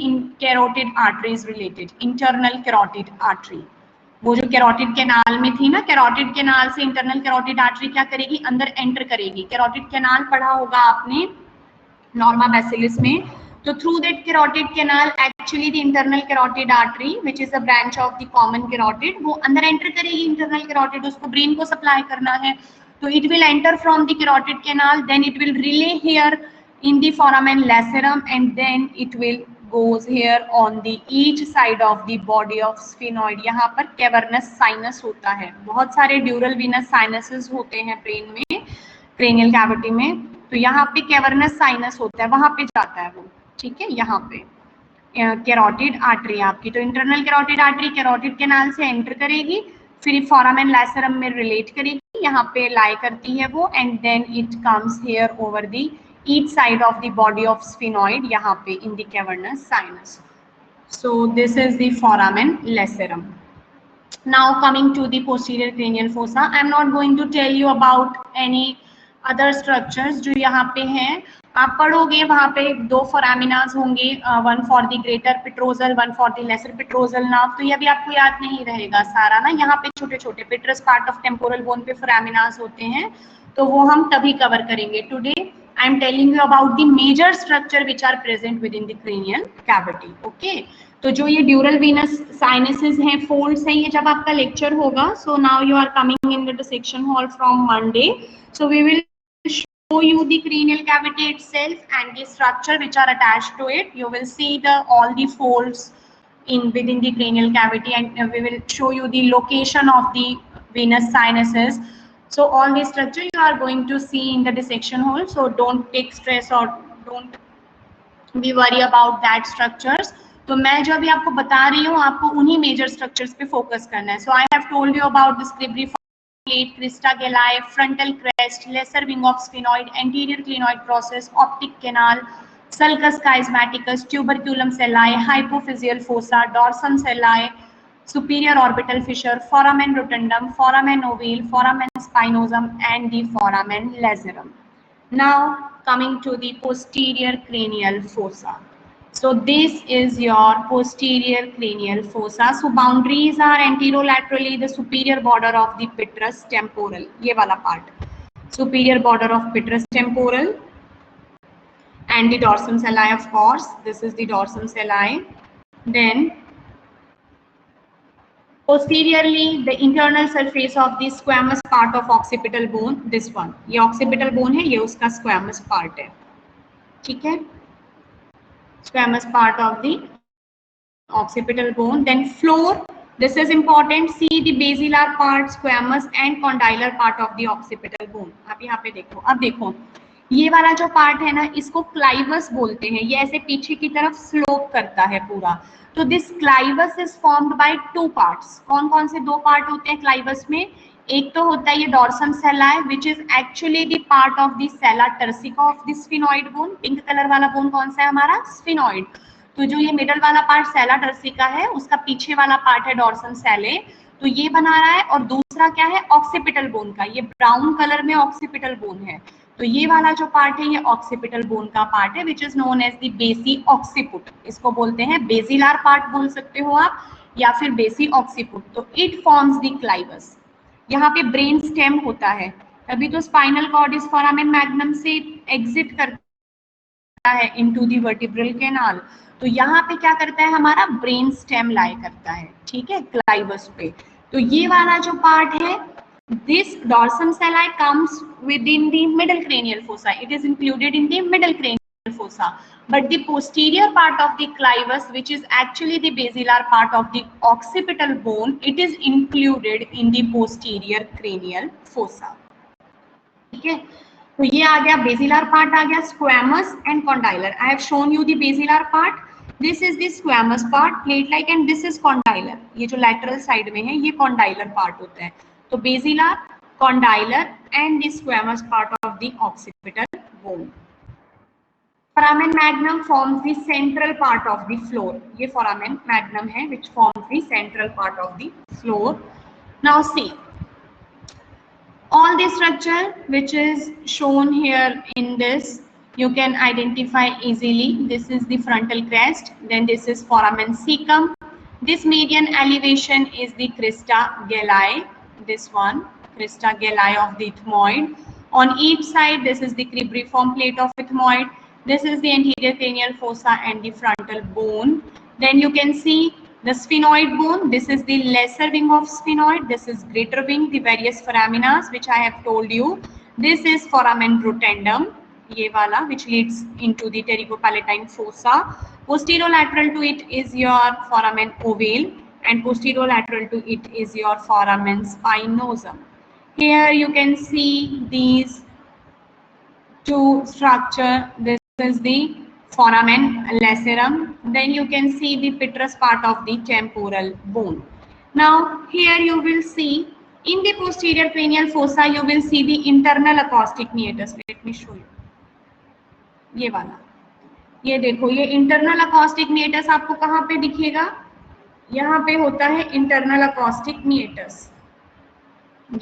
carotid artery is related, internal carotid artery. वो जो carotid canal में थी ना, carotid canal से internal carotid artery क्या करेगी, अंदर enter करेगी. कैरोटिड कैनाल पढ़ा होगा आपने नॉर्मा बैसिलिस में. तो through that carotid canal actually the internal carotid artery which is a branch of the common carotid, वो अंदर एंटर करेगी इंटरनल कैरोटिड, उसको ब्रेन को सप्लाई करना है, तो it will enter from the carotid canal, then it will relay here in the foramen lacerum and then it will goes here on the each side of the body of sphenoid. यहाँ पर cavernous sinus होता है, बहुत सारे dural venous sinuses होते हैं brain में, cranial cavity में, तो यहाँ पे cavernous sinus होता है, वहाँ पे जाता है वो, ठीक है, यहाँ पे कैरोटिड आर्टरी आपकी, तो internal carotid artery carotid canal से एंटर करेगी, फिर फोरामेन लैसेरम में रिलेट करेगी, यहाँ पे लाई करती है वो, and then it comes here over the each side of the body of sphenoid, यहाँ पे in the cavernous sinus. So this is the foramen lacerum. Now coming to the posterior cranial fossa, I am not going to tell you about any other structures जो यहाँ पे हैं, आप पढ़ोगे वहाँ पे दो फोरामिनाज होंगे, one for the greater petrosal, one for the lesser petrosal nerve, तो ये अभी आपको याद नहीं रहेगा सारा ना, यहाँ पे छोटे छोटे पेट्रस पार्ट ऑफ टेम्पोरल बोन पे फोरामिनाज होते हैं, तो वो हम तभी कवर करेंगे. Today I am telling you about the major structure which are present within the cranial cavity. Okay, तो जो ये dural venous sinuses हैं, folds हैं, ये जब आपका lecture होगा, so now you are coming in the dissection hall from Monday, so we will show you the cranial cavity itself and the structure which are attached to it. You will see the all the folds in within the cranial cavity, and we will show you the location of the venous sinuses. So all the structure you are going to see in the dissection hall, so don't take stress or don't be worry about that structures. तो मैं जो अभी आपको बता रही हूँ, आपको उन्हीं मेजर स्ट्रक्चर्स पे फोकस करना है. So I have told you about the cribriform plate, crista galli, frontal crest, lesser wing of sphenoid, anterior clinoid process, optic canal, sulcus chiasmaticus, tuberculum sellae, hypophyseal fossa, dorsum sellae, superior orbital fissure, foramen rotundum, foramen ovale, foramen spinosum and the foramen lacerum. Now coming to the posterior cranial fossa. So this is your posterior cranial fossa. So boundaries are anterolaterally the superior border of the petrous temporal, ये वाला part, superior border of petrous temporal, and the dorsum sellae, of course, this is the dorsum sellae. Then posteriorly the internal surface of the squamous part of occipital bone, this one, ये occipital bone है, ये उसका squamous part है, ठीक है, squamous part of the occipital bone. Then floor, this is important, see the basilar part, squamous and condylar part of the occipital bone. आप यहाँ पे देखो, अब देखो ये वाला जो पार्ट है ना, इसको क्लाइवस बोलते हैं, ये ऐसे पीछे की तरफ स्लोप करता है पूरा. तो this clivus is formed by two parts. कौन कौन से दो पार्ट होते हैं क्लाइवस में? एक तो होता है ये dorsum sellae which is actually the part of the sella turcica of the sphenoid bone. Pink colour वाला बोन कौन सा है हमारा? स्फिनॉइड. तो जो ये मिडल वाला पार्ट सेला टर्सिका है, उसका पीछे वाला पार्ट है डॉर्सम सेले, तो ये बना रहा है. और दूसरा क्या है? ऑक्सीपिटल बोन का, ये ब्राउन कलर में ऑक्सीपिटल बोन है, तो ये वाला जो पार्ट है ये ऑक्सीपिटल बोन का पार्ट है which is known as the basiocciput. इसको बोलते हैं बेसिलार पार्ट बोल सकते हो आप, या फिर बेसी ऑक्सीपुट. तो इट फॉर्म्स द क्लाइवस. यहाँ पे ब्रेन स्टेम होता है, तभी तो स्पाइनल कॉर्ड इस फोरामेन मैग्नम से एग्जिट करता है इनटू द वर्टिब्रल कैनाल. तो यहाँ पे क्या करता है हमारा? ब्रेन स्टेम लाई करता है, ठीक है, क्लाइवस पे. तो ये वाला जो पार्ट है, this dorsum sellae comes within the middle cranial fossa. It is included in the middle cranial fossa. But the posterior part of the clivus, which is actually the basilar part of the occipital bone, it is included in the posterior cranial fossa. ठीक है, तो ये आ गया basilar part, आ गया squamous and condylar. I have shown you the basilar part. This is the squamous part, plate-like, and this is condylar. ये जो lateral side में है, ये condylar part होता है. तो basilar, condylar and the squamous part of the occipital bone. Foramen magnum forms the central part of the floor. ये foramen magnum है which forms the central part of the floor. Now see, all the structure which is shown here in this, you can identify easily. This is the frontal crest, then this is foramen cecum. This median elevation is the crista galli. This one, crista galli of the ethmoid. On each side, this is the cribriform plate of ethmoid. This is the anterior cranial fossa and the frontal bone. Then you can see the sphenoid bone. This is the lesser wing of sphenoid. This is greater wing, the various foraminas which I have told you. This is foramen rotundum, ये वाला, which leads into the pterygopalatine fossa. Posterolateral to it is your foramen ovale, and posterolateral to it is your foramen spinosum. Here you can see these two structure. This is the foramen lacerum. Then you can see the petrous part of the temporal bone. Now here you will see in the posterior cranial fossa you will see the internal acoustic meatus. Let me show you. ये वाला, ये देखो, ये internal acoustic मीएटस आपको कहाँ पे दिखेगा? यहाँ पे होता है इंटरनल अकॉस्टिक मीएटस।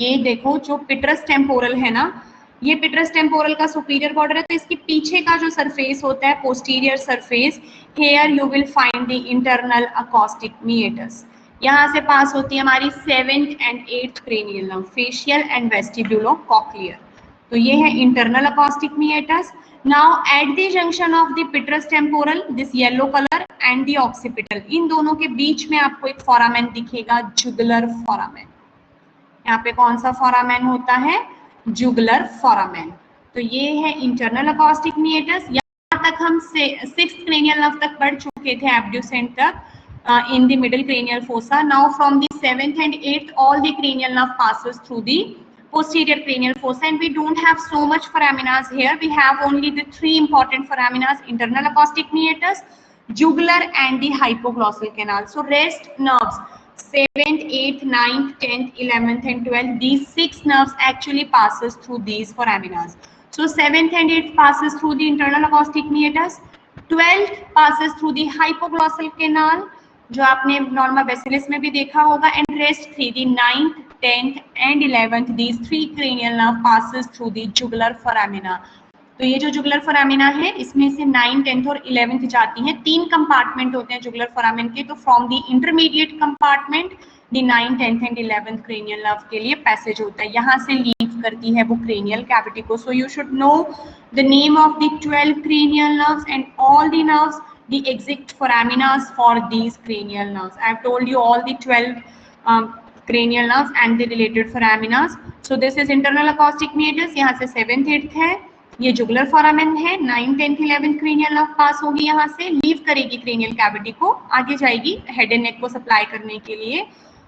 ये देखो जो पिट्रस टेम्पोरल है ना, ये पिट्रस टेम्पोरल का सुपीरियर बॉर्डर है, तो इसके पीछे का जो सरफेस होता है posterior surface, here you will find the internal acoustic meatus. यहाँ से पास होती है हमारी 7th and 8th cranial nerve, facial and vestibulocochlear. तो ये है internal acoustic meatus. Now at the junction of the petrous temporal, this yellow colour and the occipital, इन दोनों के बीच में आपको एक फोरामेन दिखेगा, जुगुलर फोरामेन। यहाँ पे कौन सा फोरामेन होता है? Jugular foramen. तो ये है इंटरनल अकॉस्टिक मीएटस। यहाँ तक हम 6th क्रेनियल नर्व तक पढ़ चुके थे, एब्ड्यूसेंट तक, in the middle cranial fossa. Now from the 7th and 8th all the cranial nerve passes through the posterior cranial fossa, and we don't have so much foraminas here. We have only the 3 important foraminas: internal acoustic meatus, jugular and the hypoglossal canal. So rest nerves 7th, 8th, 9th, 10th, 11th and 12th, these 6 nerves actually passes through these foraminas. So 7th and 8th passes through the internal acoustic meatus, 12th passes through the hypoglossal canal जो आपने Norma बेसिलिस में भी देखा होगा, and rest 3, the 9th, 10th and 11th, these 3 cranial nerve passes through the jugular foramina. तो ये जो jugular foramina है इसमें से 9th, 10th और 11th जाती हैं। 3 कंपार्टमेंट होते हैं जुगुलर फोरामिन के, तो from the intermediate compartment the 9th, 10th and 11th cranial nerve के लिए पैसेज होता है, यहाँ से लीव करती है वो क्रेनियल कैविटी को। So you should know the name of the 12 cranial nerves and all the nerves, the exact foraminas for these cranial nerves. I have told you all the 12 cranial nerves and the related foraminas. So this is internal acoustic meatus, यहाँ से 7th, 8th है, ये jugular foramen है, 9th, 10th, 11th cranial nerve पास होगी, यहाँ से leave करेगी cranial cavity को, आगे जाएगी हेड एंड नेक को सप्लाई करने के लिए,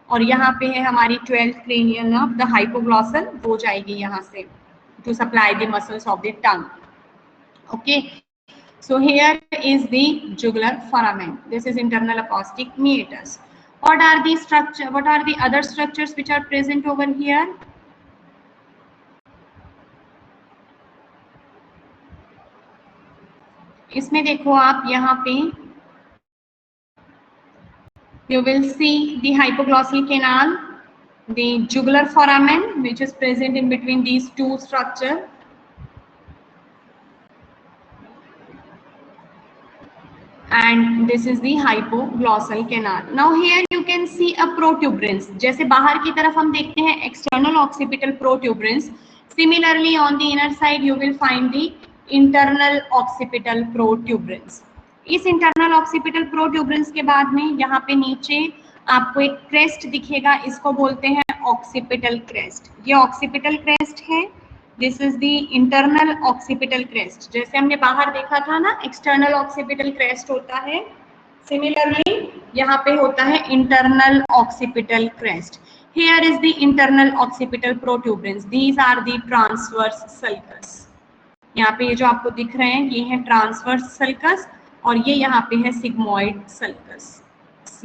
और यहाँ पे है हमारी 12th cranial nerve, the hypoglossal, वो जाएगी यहाँ से to supply the muscles of the tongue. Okay, so here is the jugular foramen. This is internal acoustic meatus. What are the other structures which are present over here? इसमें देखो आप यहाँ पे you will see the hypoglossal canal, the jugular foramen which is present in between these two structures, and this is the hypoglossal canal. Now here you can see a protuberance. जैसे बाहर की तरफ हम देखते हैं external occipital protuberance, similarly on the inner side you will find the internal occipital protuberance. इस internal occipital protuberance के बाद में यहाँ पे नीचे आपको एक crest दिखेगा, इसको बोलते हैं occipital crest. ये occipital crest है, this is the internal occipital crest. जैसे हमने बाहर देखा था ना एक्सटर्नल ऑक्सीपिटल क्रेस्ट होता है, सिमिलरली यहाँ पे होता है internal occipital crest. Here is the internal occipital protuberance, these are the transverse sulcus. यहाँ पे ये जो आपको दिख रहे हैं ये है ट्रांसवर्स सल्कस, और ये यहाँ पे है सिग्मोइड सल्कस।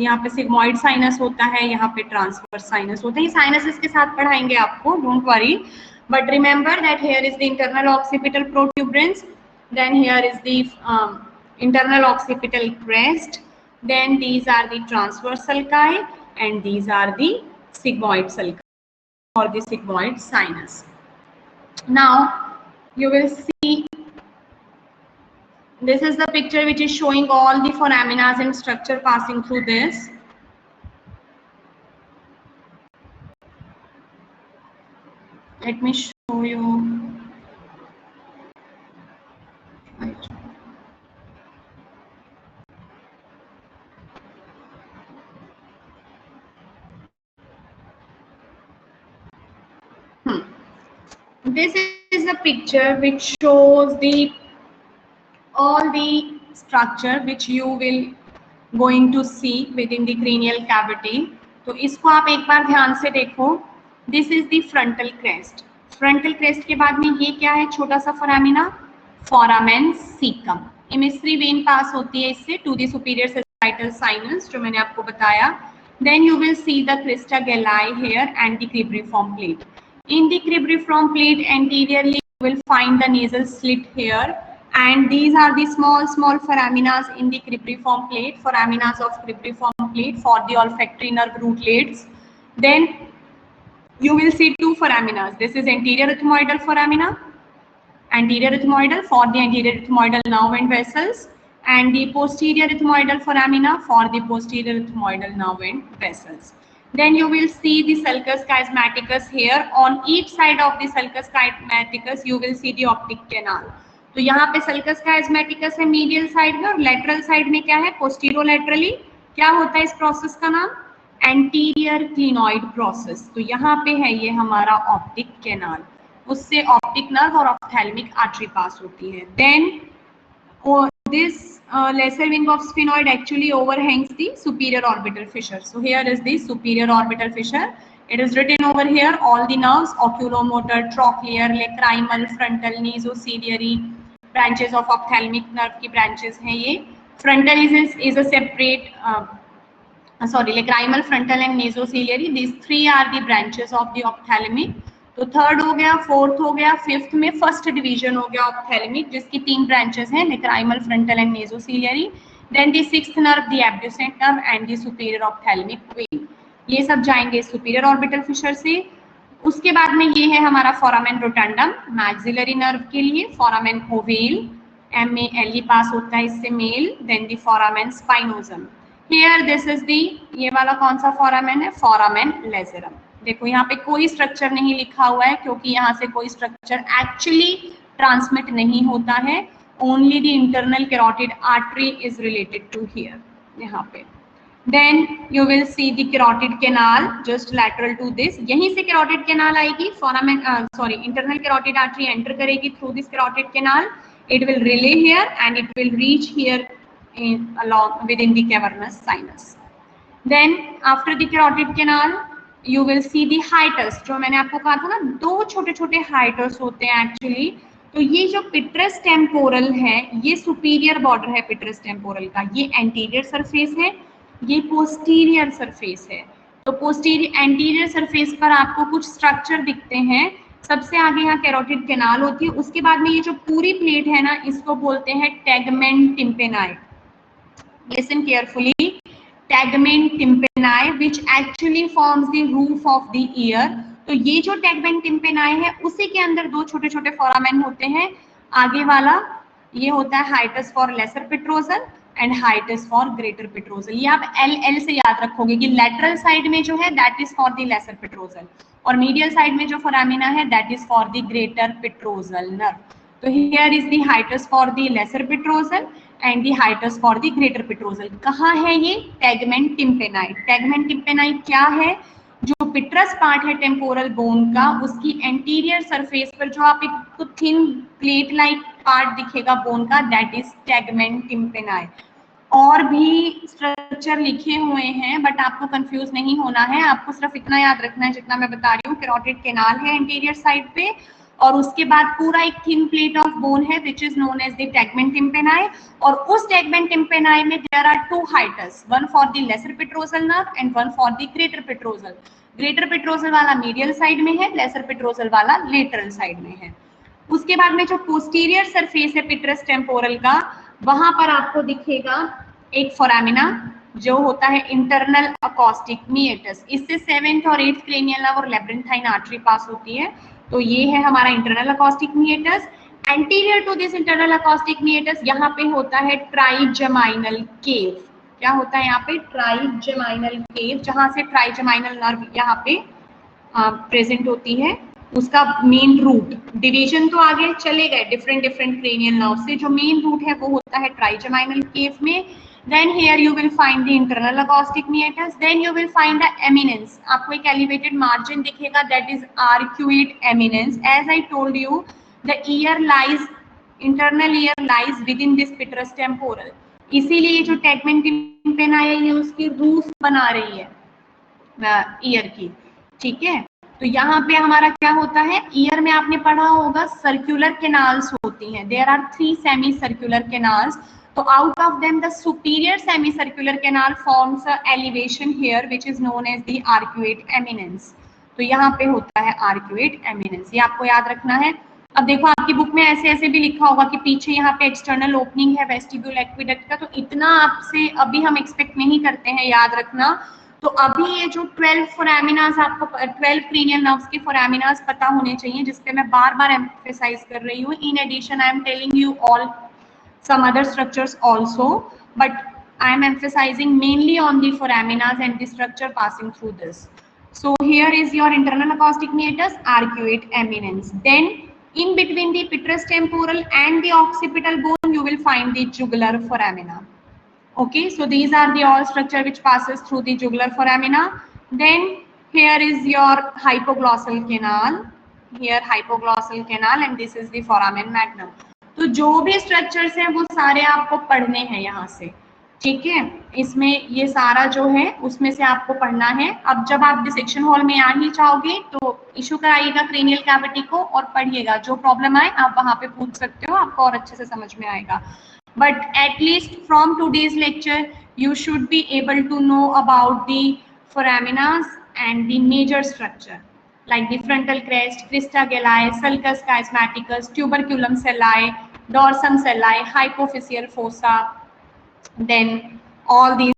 यहाँ पे सिग्मोइड साइनस होता है, यहाँ पे ट्रांसवर्स साइनस होता है। ये साइनस इसके साथ पढ़ाएंगे आपको, don't worry, but remember that here is the internal occipital protuberance, then here is the internal occipital crest, then these are the transverse sulci, and these are the sigmoid sulci or the sigmoid sinus. Now you will see this is the picture which is showing all the foraminas and structure passing through this. Let me show you. this is a picture which shows all the structure which you will going to see within the cranial cavity. तो इसको आप एक बार ध्यान से देखो. This is the frontal crest. Frontal crest के बाद में ये क्या है, छोटा सा फोरामिना, foramen cecum. इमिस्ट्री वेन पास होती है इससे to the superior sagittal sinus जो मैंने आपको बताया. Then you will see the crista galli here and the cribriform plate. In the cribriform plate anteriorly you will find the nasal slit here, and these are the small foraminas in the cribriform plate, foraminas of cribriform plate for the olfactory nerve rootlets. Then you will see two foraminas. This is anterior ethmoidal foramina, anterior ethmoidal for the anterior ethmoidal nerve and vessels, and the posterior ethmoidal foramina for the posterior ethmoidal nerve and vessels. Then you will see the sulcus chiasmaticus here. On each side of the sulcus chiasmaticus you will see the optic canal. तो यहाँ पे sulcus chiasmaticus है medial side में, और lateral side में क्या है, पोस्टीरोलैटरली. क्या होता है इस प्रोसेस का नाम, एंटीरियर क्लिनॉइड प्रोसेस. तो यहाँ पे है ये हमारा ऑप्टिक कैनाल, उससे ऑप्टिक नर्व और ऑप्थेल्मिक आर्टरी पास होती है. Then this lesser wing of sphenoid actually overhangs the superior orbital fissure. So here is the superior orbital fissure. It is written over here all the nerves, oculomotor, trochlear, lacrimal, frontal, nasociliary, branches of ophthalmic nerve की branches हैं ये. Frontal is a separate lacrimal, frontal and nasociliary. These three are the branches of the ophthalmic. तो third हो गया, fourth हो गया, fifth में first division हो गया ऑप्थेल्मिक, जिसकी तीन ब्रांचेस हैं, lacrimal, frontal and nasociliary. Then the sixth nerve, the abducent nerve and the superior ophthalmic vein. ये सब जाएंगे सुपीरियर ऑर्बिटल फिशर से. उसके बाद में ये है हमारा फोरामेन रोटंडम मैक्सिलरी नर्व के लिए, फोरामेन ओवेल, MALE पास होता है इससे मेल. Then the foramen spinosum. Here this is the, ये वाला कौन सा फोरामेन है, फोरामेन लेजरम. देखो यहाँ पे कोई स्ट्रक्चर नहीं लिखा हुआ है क्योंकि यहाँ से कोई स्ट्रक्चर एक्चुअली ट्रांसमिट नहीं होता है. Only the internal carotid artery is related to here, यहाँ पे. Then you will see the carotid canal just lateral to this. यहीं से कैरोटिड कैनाल आएगी, foramen internal carotid artery enter करेगी through this carotid canal. It will relay here and it will reach here along within the cavernous sinus. Then after the carotid canal you will see the hiatus. जो मैंने आपको कहा था ना, दो छोटे छोटे hiatus होते हैं एक्चुअली. तो ये जो पिट्रस टेम्पोरल है, ये सुपीरियर बॉर्डर है पिट्रस टेम्पोरल का, ये एंटीरियर सरफेस है, ये पोस्टीरियर सरफेस है. तो पोस्टीरियर एंटीरियर सरफेस पर आपको कुछ स्ट्रक्चर दिखते हैं. सबसे आगे यहाँ कैरोटिड कैनाल होती है. उसके बाद में ये जो पूरी प्लेट है ना, इसको बोलते हैं टैगमेंट टिम्पेनाई. Listen carefully. Tegment tympani, which actually forms the roof of the ear. तो ये जो tegment tympani है, उसी के अंदर दो छोटे छोटे फोरामेन होते हैं. आगे वाला ये होता है hiatus for lesser petrosal and hiatus for greater petrosal. ये आप LL से याद रखोगे कि lateral side में जो है that is for the lesser petrosal, और medial side में जो फोरामिना है that is for the greater petrosal nerve. तो here is the hiatus for the lesser petrosal and the hiatus for the greater petrosal. कहाँ है ये, tegment tympani. Tegment tympani क्या है, जो पिट्रस पार्ट है टेम्पोरल बोन का, उसकी एंटीरियर सरफेस पर जो आप एक थिन प्लेट लाइक पार्ट दिखेगा बोन का, दैट इज tegment tympani. और भी स्ट्रक्चर लिखे हुए हैं बट आपको कंफ्यूज नहीं होना है. आपको सिर्फ इतना याद रखना है जितना मैं बता रही हूँ. कैरोटिड कैनाल है एंटीरियर साइड पे, और उसके बाद पूरा एक थिन प्लेट ऑफ बोन है which is known as the tegment tympani. और उस tegment tympani में there are two hiatus, one for the lesser petrosal nerve and one for the greater petrosal. Greater petrosal वाला medial side में है, lesser petrosal वाला lateral side में है. उसके बाद में जो पोस्टीरियर सरफेस है पिट्रस टेम्पोरल का, वहां पर आपको दिखेगा एक फोरामिना जो होता है इंटरनल अकॉस्टिक मीएटस. इससे 7th और 8th क्रेनियल नर्व और लेब्रिंथाइन आर्टरी पास होती है. तो ये है हमारा internal acoustic meatus. Anterior to this internal acoustic meatus यहाँ पे होता है ट्राइजेमाइनल केव. क्या होता है यहाँ पे, ट्राइजेमाइनल केव, जहाँ से ट्राइजेमाइनल नर्व यहाँ पे प्रेजेंट होती है. उसका मेन रूट, डिवीजन तो आगे चले गए डिफरेंट क्रेनियल नर्व से, जो मेन रूट है वो होता है ट्राइजेमाइनल केव में. Then here you will find the internal acoustic meatus. Then you will find the eminence. आपको एक elevated margin दिखेगा, that is arcuate eminence. As I told you, the ear lies, internal ear lies within this petrous temporal. इसीलिए जो tegmentum पेनाई है उसकी roof बना रही है ईयर की, ठीक है। तो यहाँ पे हमारा क्या होता है, ईयर में आपने पढ़ा होगा सर्कुलर कैनाल्स होती हैं, there are 3 semicircular canals. तो out of them the superior semicircular canal forms a elevation here which is known as the arcuate eminence. तो यहाँ पे होता है आर्क्यूएट एमिनेंस, ये आपको याद रखना है। अब देखो आपकी बुक में ऐसे ऐसे भी लिखा होगा कि पीछे यहाँ पे एक्सटर्नल ओपनिंग है वेस्टिब्यूल एक्विडक्ट का, तो इतना आपसे अभी हम एक्सपेक्ट नहीं करते हैं, याद रखना। तो अभी ये जो 12 फोरामिनास आपको 12 क्रेनियल नर्व्स के फोरामिनास पता होने चाहिए, जिसपे मैं बार बार एम्फेसाइज कर रही हूँ। In addition I am telling you all some other structures also, but I am emphasizing mainly on the foraminas and the structure passing through this. So here is your internal acoustic meatus, arcuate eminence. Then in between the petrous temporal and the occipital bone you will find the jugular foramina. Okay, so these are the all structure which passes through the jugular foramina. Then here is your hypoglossal canal, here hypoglossal canal, and this is the foramen magnum. तो जो भी structures हैं वो सारे आपको पढ़ने हैं यहाँ से, ठीक है। इसमें ये सारा जो है उसमें से आपको पढ़ना है। अब जब आप डिसेक्शन हॉल में आ ही जाओगे तो इशू कराइएगा क्रेनियल कैविटी को और पढ़िएगा, जो प्रॉब्लम आए आप वहाँ पे पूछ सकते हो, आपको और अच्छे से समझ में आएगा। But at least from today's lecture you should be able to know about the foraminas and the major structure like the frontal crest, crista galli, sulcus chiasmaticus, tuberculum celli, dorsum celli, hypophyseal fossa, then all these